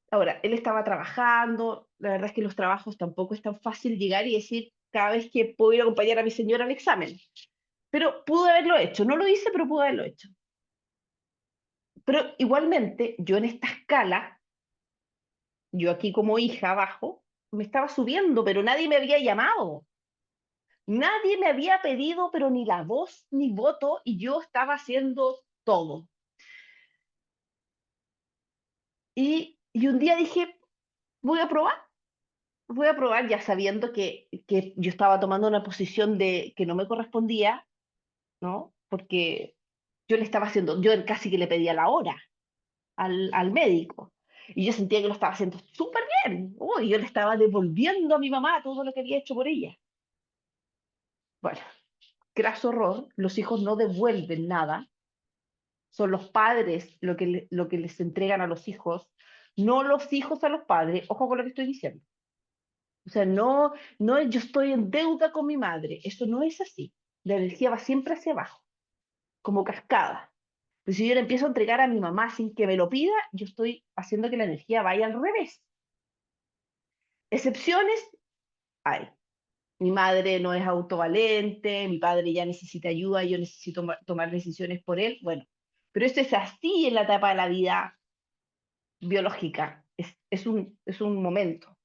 Ahora, él estaba trabajando, la verdad es que los trabajos tampoco es tan fácil llegar y decir cada vez que puedo ir a acompañar a mi señora al examen. Pero pudo haberlo hecho, no lo hice, pero pudo haberlo hecho. Pero igualmente, yo en esta escala, yo aquí como hija abajo, me estaba subiendo, pero nadie me había llamado. Nadie me había pedido, pero ni la voz ni voto, y yo estaba haciendo todo. Y un día dije, voy a probar ya sabiendo que yo estaba tomando una posición de que no me correspondía, ¿no? Porque yo le estaba haciendo, yo casi que le pedía la hora al médico. Y yo sentía que lo estaba haciendo súper bien. Uy, yo le estaba devolviendo a mi mamá todo lo que había hecho por ella. Bueno, graso horror, los hijos no devuelven nada, son los padres lo que les entregan a los hijos, no los hijos a los padres. Ojo con lo que estoy diciendo. O sea, no es yo estoy en deuda con mi madre. Eso no es así. La energía va siempre hacia abajo, como cascada. Pero si yo le empiezo a entregar a mi mamá sin que me lo pida, yo estoy haciendo que la energía vaya al revés. Excepciones hay. Mi madre no es autovalente, mi padre ya necesita ayuda, yo necesito tomar decisiones por él. Bueno, pero esto es así en la etapa de la vida biológica, es un momento.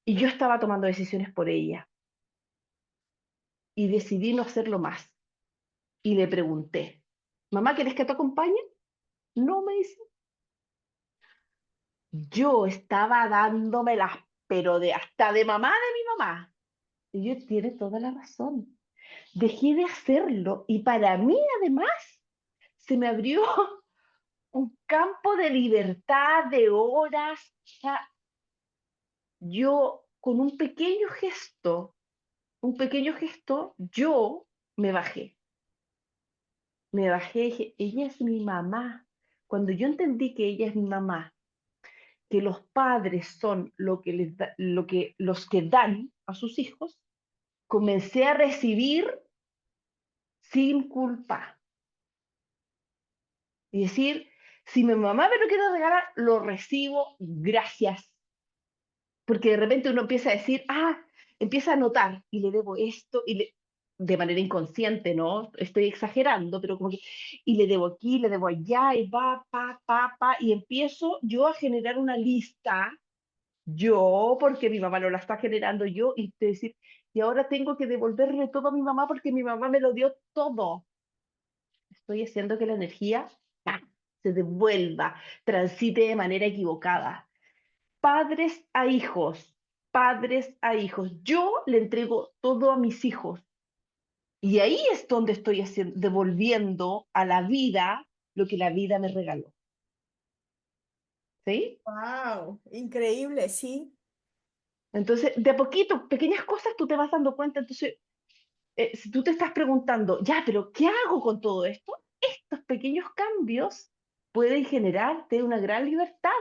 Y yo estaba tomando decisiones por ella y decidí no hacerlo más. Y le pregunté, mamá, ¿quieres que te acompañe? No, me dice. Yo estaba dándomelas, pero de hasta de mamá de mi mamá. Y yo, tiene toda la razón. Dejé de hacerlo y para mí además se me abrió un campo de libertad, de horas. O sea, yo con un pequeño gesto, yo me bajé. Me bajé y dije, ella es mi mamá. Cuando yo entendí que ella es mi mamá, que los padres son los que dan a sus hijos, comencé a recibir sin culpa. Y decir, si mi mamá me lo quiere regalar, lo recibo, gracias. Porque de repente uno empieza a decir, empieza a notar, y le debo esto, de manera inconsciente, ¿no? Estoy exagerando, pero como que, y le debo aquí, le debo allá, y va, pa, y empiezo yo a generar una lista, yo, porque mi mamá no la está generando yo, y te decir, y ahora tengo que devolverle todo a mi mamá porque mi mamá me lo dio todo. Estoy haciendo que la energía ¡pam!, se devuelva, transite de manera equivocada. Padres a hijos, padres a hijos. Yo le entrego todo a mis hijos. Y ahí es donde estoy haciendo, devolviendo a la vida lo que la vida me regaló. ¿Sí? Wow, increíble, sí. Entonces, de a poquito, pequeñas cosas tú te vas dando cuenta. Entonces, si tú te estás preguntando, ya, pero ¿qué hago con todo esto? Estos pequeños cambios pueden generarte una gran libertad.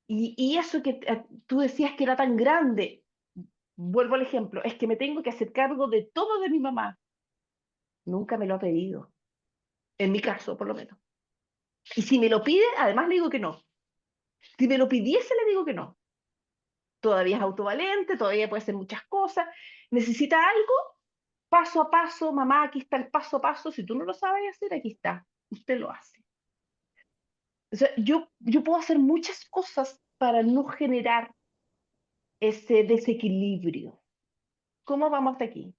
Y eso que tú decías que era tan grande, vuelvo al ejemplo, es que me tengo que hacer cargo de todo de mi mamá. Nunca me lo ha pedido, en mi caso, por lo menos. Y si me lo pide, además le digo que no. Si me lo pidiese, le digo que no. Todavía es autovalente, todavía puede hacer muchas cosas. Necesita algo, paso a paso, mamá, aquí está el paso a paso. Si tú no lo sabes hacer, aquí está. Usted lo hace. O sea, yo puedo hacer muchas cosas para no generar ese desequilibrio. ¿Cómo vamos hasta aquí?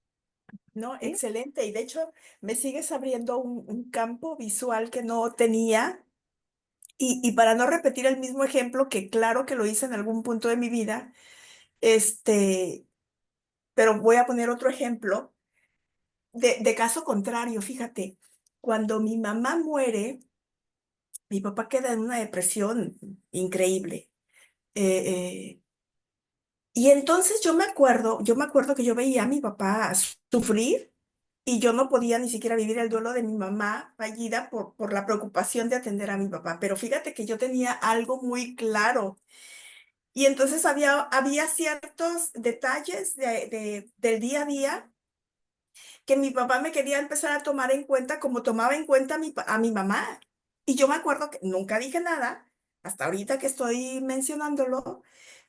No, ¿Sí? excelente. Y de hecho, me sigues abriendo un campo visual que no tenía. Y para no repetir el mismo ejemplo, que claro que lo hice en algún punto de mi vida, este, pero voy a poner otro ejemplo de caso contrario. Fíjate, cuando mi mamá muere, mi papá queda en una depresión increíble. Eh, eh, y entonces yo me acuerdo que yo veía a mi papá sufrir y yo no podía ni siquiera vivir el duelo de mi mamá fallida por la preocupación de atender a mi papá. Pero fíjate que yo tenía algo muy claro. Y entonces había ciertos detalles del día a día que mi papá me quería empezar a tomar en cuenta como tomaba en cuenta a mi mamá. Y yo me acuerdo que nunca dije nada, hasta ahorita que estoy mencionándolo,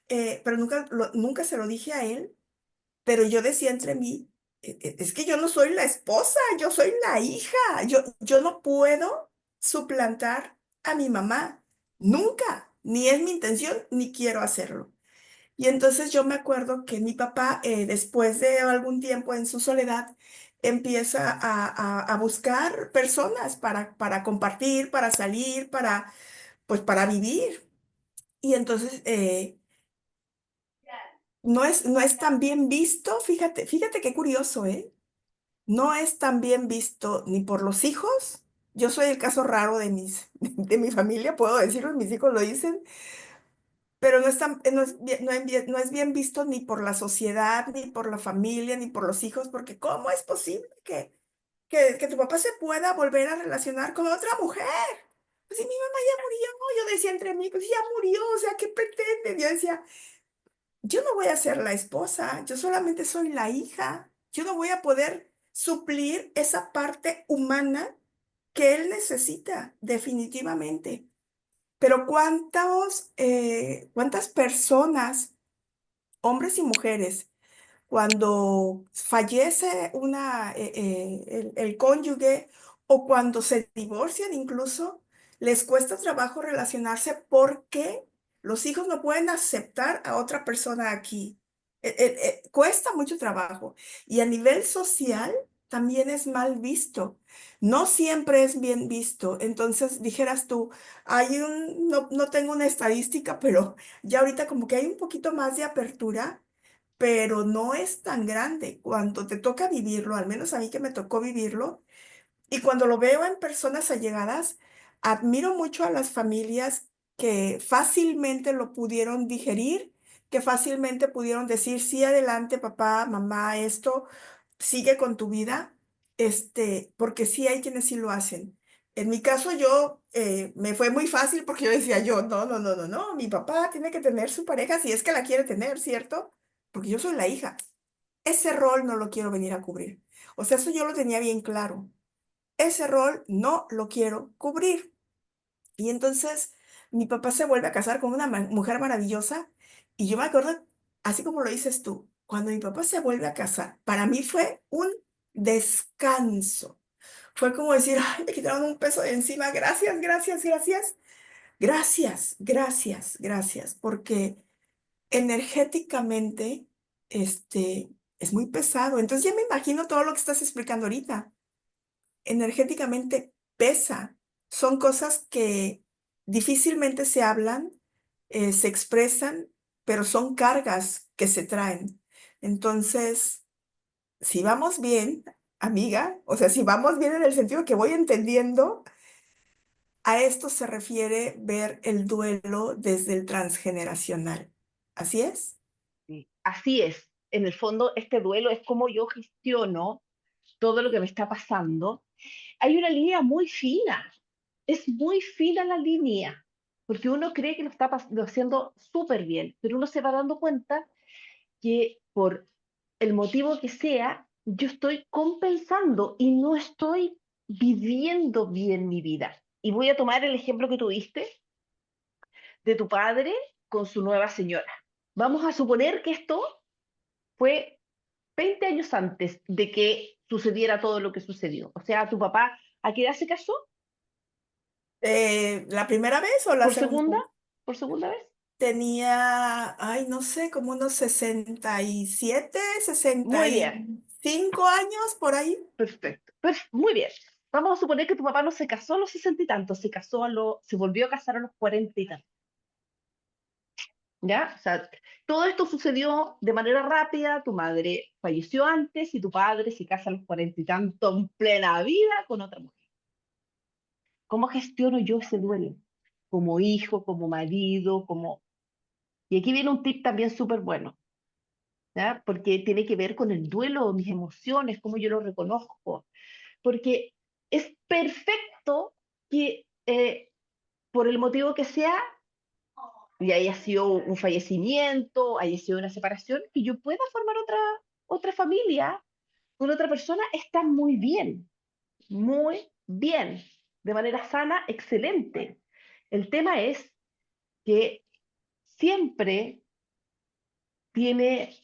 pero nunca se lo dije a él, pero yo decía entre mí, es que yo no soy la esposa, yo soy la hija, yo no puedo suplantar a mi mamá, nunca, ni es mi intención, ni quiero hacerlo. Y entonces yo me acuerdo que mi papá, después de algún tiempo en su soledad, empieza a buscar personas para compartir, para salir, pues para vivir. Y entonces no es tan bien visto, fíjate qué curioso, ¿eh? No es tan bien visto ni por los hijos. Yo soy el caso raro de mi familia, puedo decirlo, mis hijos lo dicen, pero no es bien visto ni por la sociedad, ni por la familia, ni por los hijos, porque ¿cómo es posible que tu papá se pueda volver a relacionar con otra mujer? Pues si mi mamá ya murió, yo decía entre mí, pues ya murió, o sea, ¿qué pretende? Yo decía, yo no voy a ser la esposa, yo solamente soy la hija, yo no voy a poder suplir esa parte humana que él necesita, definitivamente. Pero ¿cuántas personas, hombres y mujeres, cuando fallece el cónyuge o cuando se divorcian incluso, les cuesta trabajo relacionarse? ¿Por qué? Los hijos no pueden aceptar a otra persona aquí. Cuesta mucho trabajo. Y a nivel social también es mal visto. No siempre es bien visto. Entonces, dijeras tú, no tengo una estadística, pero ya ahorita como que hay un poquito más de apertura, pero no es tan grande. Cuando te toca vivirlo, al menos a mí que me tocó vivirlo, y cuando lo veo en personas allegadas, admiro mucho a las familias que fácilmente lo pudieron digerir, que fácilmente pudieron decir, sí, adelante, papá, mamá, esto, sigue con tu vida, porque sí hay quienes sí lo hacen. En mi caso, me fue muy fácil porque yo decía no, no, no, no, no, mi papá tiene que tener su pareja si es que la quiere tener, ¿cierto? Porque yo soy la hija. Ese rol no lo quiero venir a cubrir. O sea, eso yo lo tenía bien claro. Ese rol no lo quiero cubrir. Y entonces mi papá se vuelve a casar con una mujer maravillosa y yo me acuerdo, así como lo dices tú, cuando mi papá se vuelve a casar, para mí fue un descanso. Fue como decir, ay, me quitaron un peso de encima, gracias, gracias, gracias, gracias, gracias, gracias, porque energéticamente, es muy pesado. Entonces ya me imagino todo lo que estás explicando ahorita energéticamente pesa. Son cosas que difícilmente se hablan, se expresan, pero son cargas que se traen. Entonces, si vamos bien, amiga, o sea, si vamos bien en el sentido que voy entendiendo, a esto se refiere ver el duelo desde el transgeneracional. ¿Así es? Sí, así es. En el fondo, este duelo es como yo gestiono todo lo que me está pasando. Hay una línea muy fina, es muy fina la línea, porque uno cree que lo haciendo súper bien, pero uno se va dando cuenta que por el motivo que sea, yo estoy compensando y no estoy viviendo bien mi vida. Y voy a tomar el ejemplo que tuviste de tu padre con su nueva señora. Vamos a suponer que esto fue 20 años antes de que sucediera todo lo que sucedió. O sea, tu papá, ¿a qué edad se casó? ¿La primera vez o la ¿Por segunda segunda? vez? ¿Por segunda vez? Tenía, ay, no sé, como unos 67, Muy sesenta bien, y cinco años por ahí. perfecto. Muy bien. Vamos a suponer que tu papá no se casó a los 60 y tantos, se volvió a casar a los 40 y tantos. ¿Ya? O sea, todo esto sucedió de manera rápida, tu madre falleció antes y tu padre se casa a los 40 y tantos en plena vida con otra mujer. ¿Cómo gestiono yo ese duelo? Como hijo, como marido, como... Y aquí viene un tip también súper bueno, ¿ya? Porque tiene que ver con el duelo, mis emociones, cómo yo lo reconozco. Porque es perfecto que por el motivo que sea, y haya sido un fallecimiento, haya sido una separación, que yo pueda formar otra familia con otra persona, está muy bien, de manera sana, excelente. El tema es que siempre tiene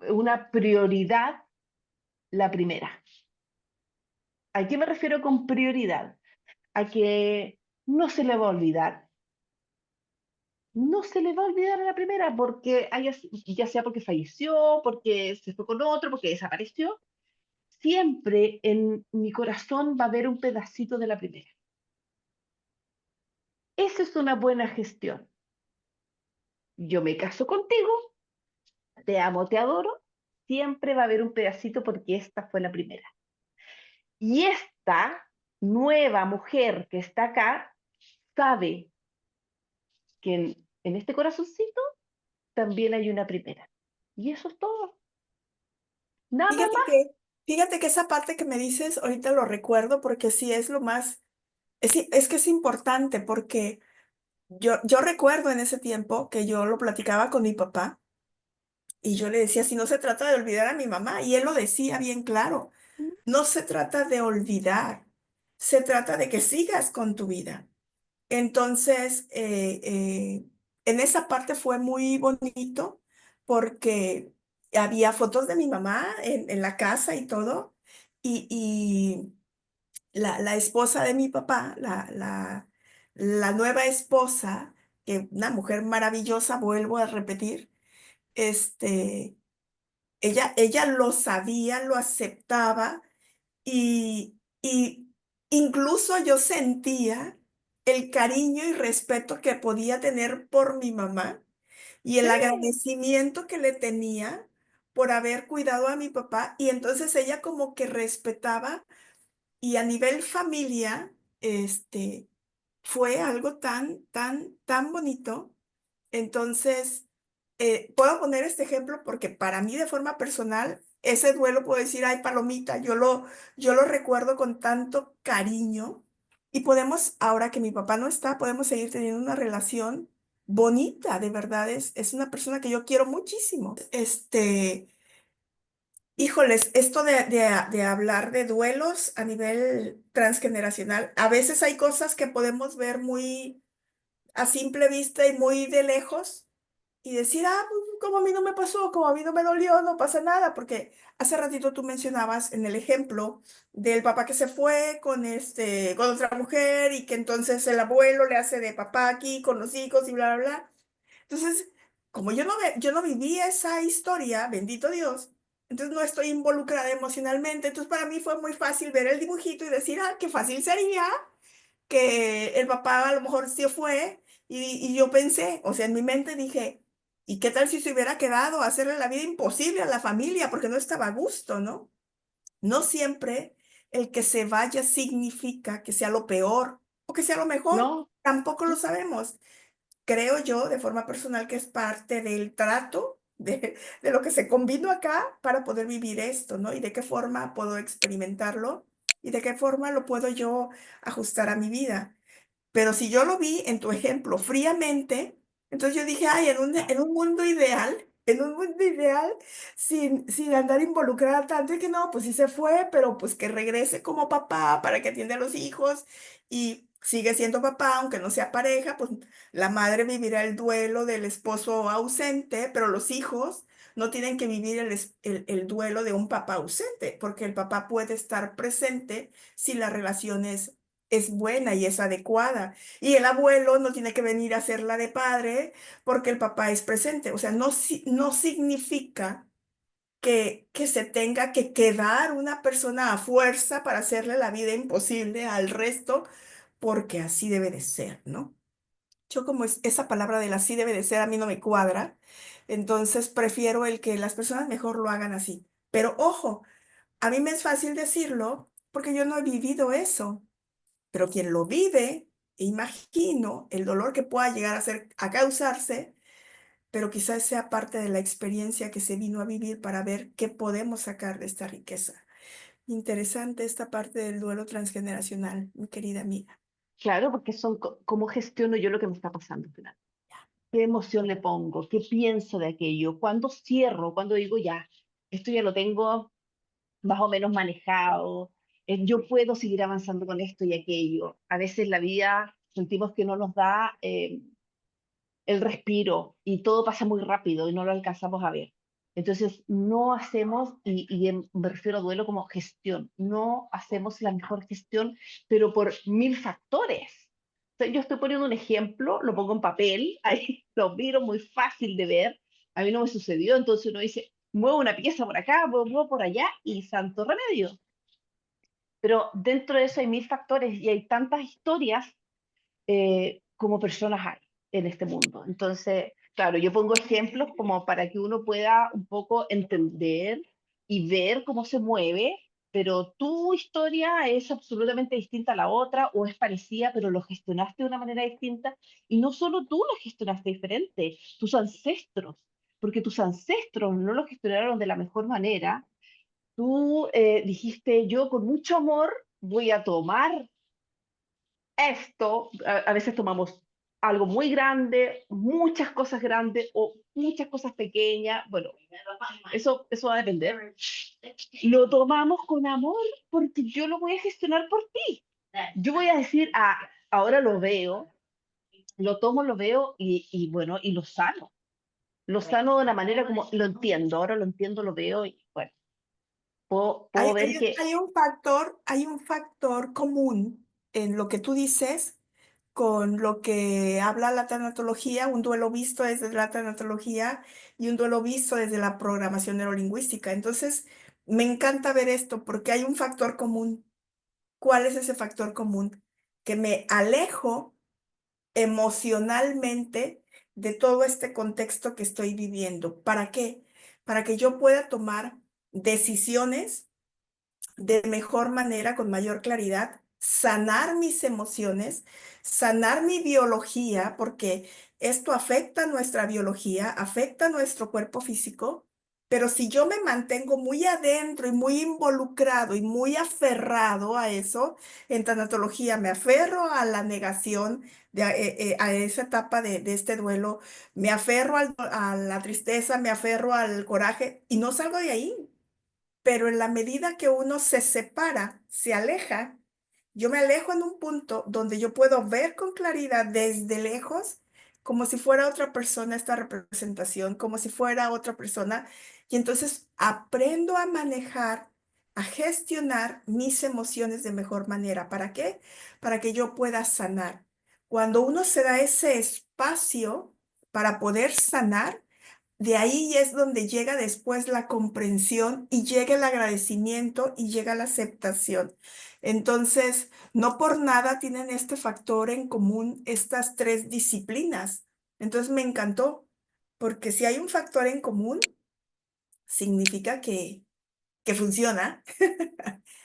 una prioridad la primera. ¿A qué me refiero con prioridad? A que no se le va a olvidar. No se le va a olvidar a la primera porque ya sea porque falleció, porque se fue con otro, porque desapareció. Siempre en mi corazón va a haber un pedacito de la primera. Esa es una buena gestión. Yo me caso contigo, te amo, te adoro, siempre va a haber un pedacito porque esta fue la primera. Y esta nueva mujer que está acá sabe que en este corazoncito también hay una primera. Y eso es todo. Nada Fíjate más. que, fíjate que esa parte que me dices, ahorita lo recuerdo porque sí es lo más, es que es importante porque yo recuerdo en ese tiempo que yo lo platicaba con mi papá y yo le decía, si no se trata de olvidar a mi mamá, y él lo decía bien claro, no se trata de olvidar, se trata de que sigas con tu vida. Entonces, en esa parte fue muy bonito porque había fotos de mi mamá en la casa y todo, y la esposa de mi papá, la nueva esposa, que una mujer maravillosa, vuelvo a repetir, este, ella lo sabía, lo aceptaba y incluso yo sentía el cariño y respeto que podía tener por mi mamá y el Sí, agradecimiento que le tenía por haber cuidado a mi papá. Y entonces ella como que respetaba y a nivel familia, fue algo tan bonito. Entonces, puedo poner este ejemplo porque para mí de forma personal, ese duelo puedo decir, ay, palomita, yo lo recuerdo con tanto cariño y podemos, ahora que mi papá no está, podemos seguir teniendo una relación bonita, de verdad, es una persona que yo quiero muchísimo. Híjoles, esto de hablar de duelos a nivel transgeneracional, a veces hay cosas que podemos ver muy a simple vista y muy de lejos y decir, pues como a mí no me pasó, como a mí no me dolió, no pasa nada, porque hace ratito tú mencionabas en el ejemplo del papá que se fue con otra mujer y que entonces el abuelo le hace de papá aquí con los hijos y bla, bla, bla. Entonces, como yo no viví esa historia, bendito Dios, entonces no estoy involucrada emocionalmente, entonces para mí fue muy fácil ver el dibujito y decir, qué fácil sería que el papá a lo mejor sí fue y yo pensé, o sea, en mi mente dije, ¿y qué tal si se hubiera quedado a hacerle la vida imposible a la familia porque no estaba a gusto, ¿no? No siempre el que se vaya significa que sea lo peor o que sea lo mejor, no, tampoco lo sabemos. Creo yo de forma personal que es parte del trato de lo que se combinó acá para poder vivir esto, ¿no? Y de qué forma puedo experimentarlo y de qué forma lo puedo yo ajustar a mi vida. Pero si yo lo vi en tu ejemplo fríamente, entonces yo dije, ay, en un mundo ideal, sin andar involucrada tanto y que no, pues sí se fue, pero pues que regrese como papá para que atienda a los hijos y sigue siendo papá, aunque no sea pareja, pues la madre vivirá el duelo del esposo ausente, pero los hijos no tienen que vivir el duelo de un papá ausente, porque el papá puede estar presente si la relación es buena y es adecuada. Y el abuelo no tiene que venir a ser la de padre porque el papá es presente. O sea, no significa que se tenga que quedar una persona a fuerza para hacerle la vida imposible al resto, porque así debe de ser, ¿no? Yo como esa palabra del así debe de ser a mí no me cuadra, entonces prefiero el que las personas mejor lo hagan así. Pero ojo, a mí me es fácil decirlo porque yo no he vivido eso. Pero quien lo vive, imagino el dolor que pueda llegar a causarse, pero quizás sea parte de la experiencia que se vino a vivir para ver qué podemos sacar de esta riqueza. Interesante esta parte del duelo transgeneracional, mi querida amiga. claro, porque son cómo gestiono yo lo que me está pasando al final. ¿Qué emoción le pongo? ¿Qué pienso de aquello? ¿Cuándo cierro? ¿Cuándo digo ya, esto ya lo tengo más o menos manejado? Yo puedo seguir avanzando con esto y aquello. A veces la vida sentimos que no nos da el respiro y todo pasa muy rápido y no lo alcanzamos a ver. Entonces, no hacemos, me refiero a duelo como gestión, no hacemos la mejor gestión, pero por mil factores. O sea, yo estoy poniendo un ejemplo, lo pongo en papel, ahí lo miro muy fácil de ver, a mí no me sucedió, entonces uno dice, muevo una pieza por acá, muevo por allá y santo remedio. Pero dentro de eso hay mil factores y hay tantas historias como personas hay en este mundo. Entonces, claro, yo pongo ejemplos como para que uno pueda un poco entender y ver cómo se mueve, pero tu historia es absolutamente distinta a la otra o es parecida, pero lo gestionaste de una manera distinta. Y no solo tú lo gestionaste diferente, tus ancestros, porque tus ancestros no lo gestionaron de la mejor manera. Tú dijiste, yo con mucho amor voy a tomar esto, a veces tomamos algo muy grande, muchas cosas grandes o muchas cosas pequeñas, bueno, eso va a depender. Lo tomamos con amor porque yo lo voy a gestionar por ti. Yo voy a decir, ahora lo veo, lo tomo, lo veo y bueno, y lo sano. Lo sano de una manera como lo entiendo, ahora lo entiendo, lo veo y bueno, puedo Hay, ver hay, que hay un factor común en lo que tú dices con lo que habla la tanatología, un duelo visto desde la tanatología y un duelo visto desde la programación neurolingüística. Entonces, me encanta ver esto porque hay un factor común. ¿Cuál es ese factor común? Que me alejo emocionalmente de todo este contexto que estoy viviendo. ¿Para qué? Para que yo pueda tomar decisiones de mejor manera, con mayor claridad, sanar mis emociones, sanar mi biología, porque esto afecta nuestra biología, afecta nuestro cuerpo físico, pero si yo me mantengo muy adentro y muy involucrado y muy aferrado a eso, en tanatología me aferro a la negación, a esa etapa de este duelo, me aferro a la tristeza, me aferro al coraje y no salgo de ahí. Pero en la medida que uno se separa, se aleja, yo me alejo en un punto donde yo puedo ver con claridad desde lejos, como si fuera otra persona esta representación, como si fuera otra persona, y entonces aprendo a manejar, a gestionar mis emociones de mejor manera. ¿Para qué? Para que yo pueda sanar. Cuando uno se da ese espacio para poder sanar, de ahí es donde llega después la comprensión y llega el agradecimiento y llega la aceptación. Entonces, no por nada tienen este factor en común estas tres disciplinas. Entonces, me encantó, porque si hay un factor en común, significa que funciona,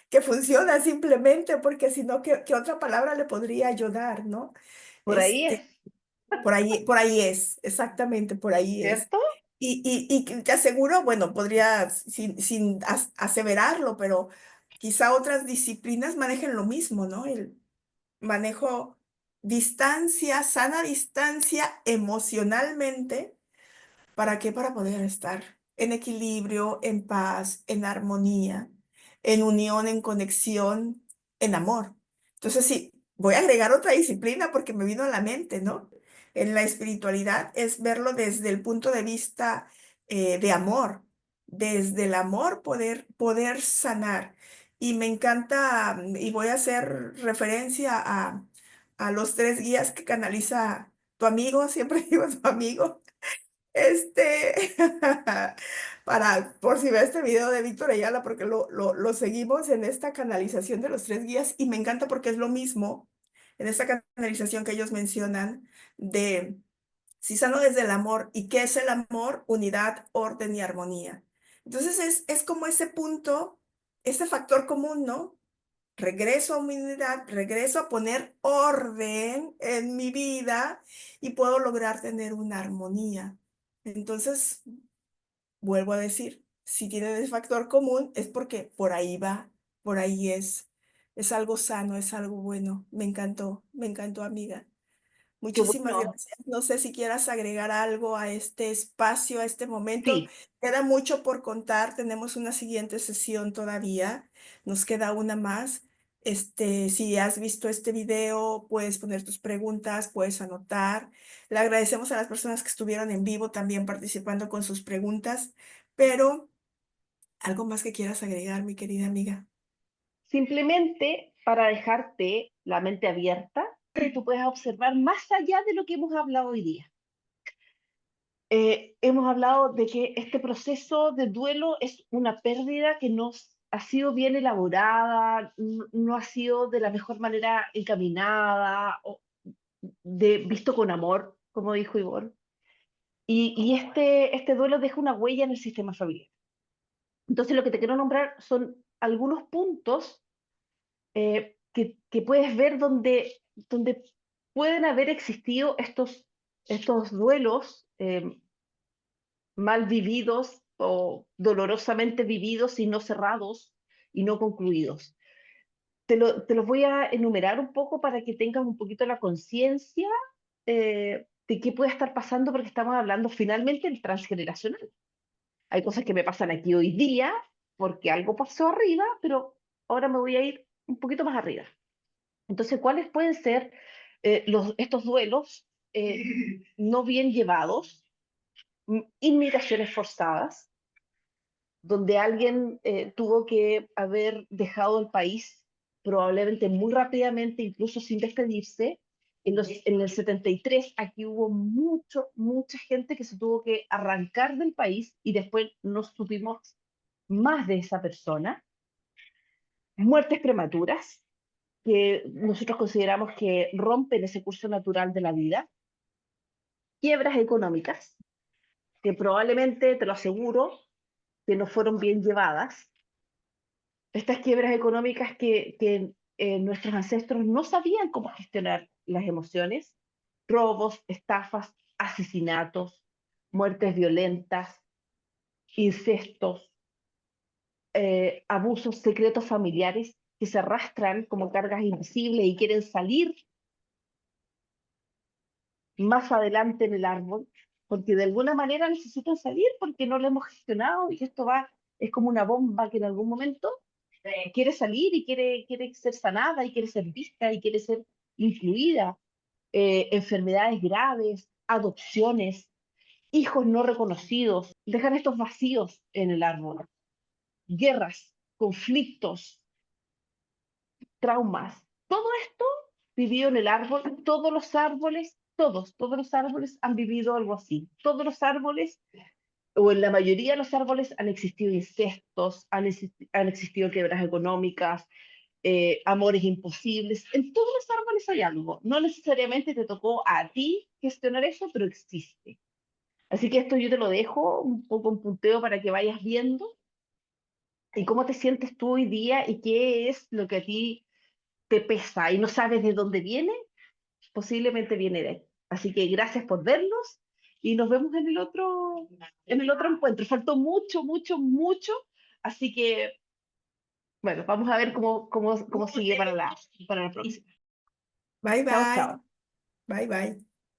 que funciona simplemente, porque si no, ¿qué otra palabra le podría ayudar, no? Por ahí Este, es, por ahí es, exactamente, por ahí es. ¿cierto? Y que te aseguro, bueno, podría sin aseverarlo, pero quizá otras disciplinas manejen lo mismo, ¿no? El manejo distancia, sana distancia emocionalmente. ¿Para qué? Para poder estar en equilibrio, en paz, en armonía, en unión, en conexión, en amor. Entonces, sí, voy a agregar otra disciplina porque me vino a la mente, ¿no? En la espiritualidad es verlo desde el punto de vista de amor, desde el amor poder sanar. Y me encanta, y voy a hacer referencia a los tres guías que canaliza tu amigo, siempre digo tu amigo, este, por si ve este video de Víctor Ayala, porque lo seguimos en esta canalización de los tres guías y me encanta porque es lo mismo en esta canalización que ellos mencionan de si sano desde el amor. ¿Y qué es el amor? Unidad, orden y armonía. Entonces es como ese punto, ese factor común, ¿no? Regreso a mi unidad, regreso a poner orden en mi vida y puedo lograr tener una armonía. Entonces, vuelvo a decir, si tienen el factor común es porque por ahí va, por ahí es algo sano, es algo bueno. Me encantó, amiga. Qué Muchísimas bueno. gracias. No sé si quieras agregar algo a este espacio, a este momento. Sí, Queda mucho por contar. Tenemos una siguiente sesión todavía. Nos queda una más. Si has visto este video, puedes poner tus preguntas, puedes anotar. Le agradecemos a las personas que estuvieron en vivo también participando con sus preguntas. Pero, ¿algo más que quieras agregar, mi querida amiga? simplemente para dejarte la mente abierta, que tú puedas observar más allá de lo que hemos hablado hoy día. Hemos hablado de que este proceso de duelo es una pérdida que no ha sido bien elaborada, no ha sido de la mejor manera encaminada, o visto con amor, como dijo Ivonne. Y este duelo deja una huella en el sistema familiar. Entonces, lo que te quiero nombrar son algunos puntos que puedes ver donde pueden haber existido estos duelos mal vividos o dolorosamente vividos y no cerrados y no concluidos. Te los voy a enumerar un poco para que tengas un poquito la conciencia de qué puede estar pasando, porque estamos hablando finalmente del transgeneracional. Hay cosas que me pasan aquí hoy día porque algo pasó arriba, pero ahora me voy a ir un poquito más arriba. Entonces, ¿cuáles pueden ser estos duelos no bien llevados, inmigraciones forzadas, donde alguien tuvo que haber dejado el país probablemente muy rápidamente, incluso sin despedirse, En el 73 aquí hubo mucha gente que se tuvo que arrancar del país y después no supimos más de esa persona. Muertes prematuras, que nosotros consideramos que rompen ese curso natural de la vida. Quiebras económicas, que probablemente, te lo aseguro, que no fueron bien llevadas. Estas quiebras económicas que nuestros ancestros no sabían cómo gestionar las emociones, robos, estafas, asesinatos, muertes violentas, incestos, abusos secretos familiares que se arrastran como cargas invisibles y quieren salir más adelante en el árbol, porque de alguna manera necesitan salir porque no lo hemos gestionado y esto es como una bomba que en algún momento quiere salir y quiere ser sanada y quiere ser vista y quiere ser incluida. Enfermedades graves, adopciones, hijos no reconocidos, dejan estos vacíos en el árbol, guerras, conflictos, traumas. Todo esto vivió en el árbol, todos los árboles han vivido algo así. Todos los árboles, o en la mayoría de los árboles, han existido incestos, han existido quiebras económicas, amores imposibles. En todos los árboles hay algo. No necesariamente te tocó a ti gestionar eso, pero existe. Así que esto yo te lo dejo un poco en punteo para que vayas viendo y cómo te sientes tú hoy día y qué es lo que a ti te pesa y no sabes de dónde viene, posiblemente viene de ahí. Así que gracias por vernos y nos vemos en el otro encuentro. Faltó mucho, así que bueno, vamos a ver cómo sigue para la próxima. Bye, Chao, bye. chao. Bye, bye.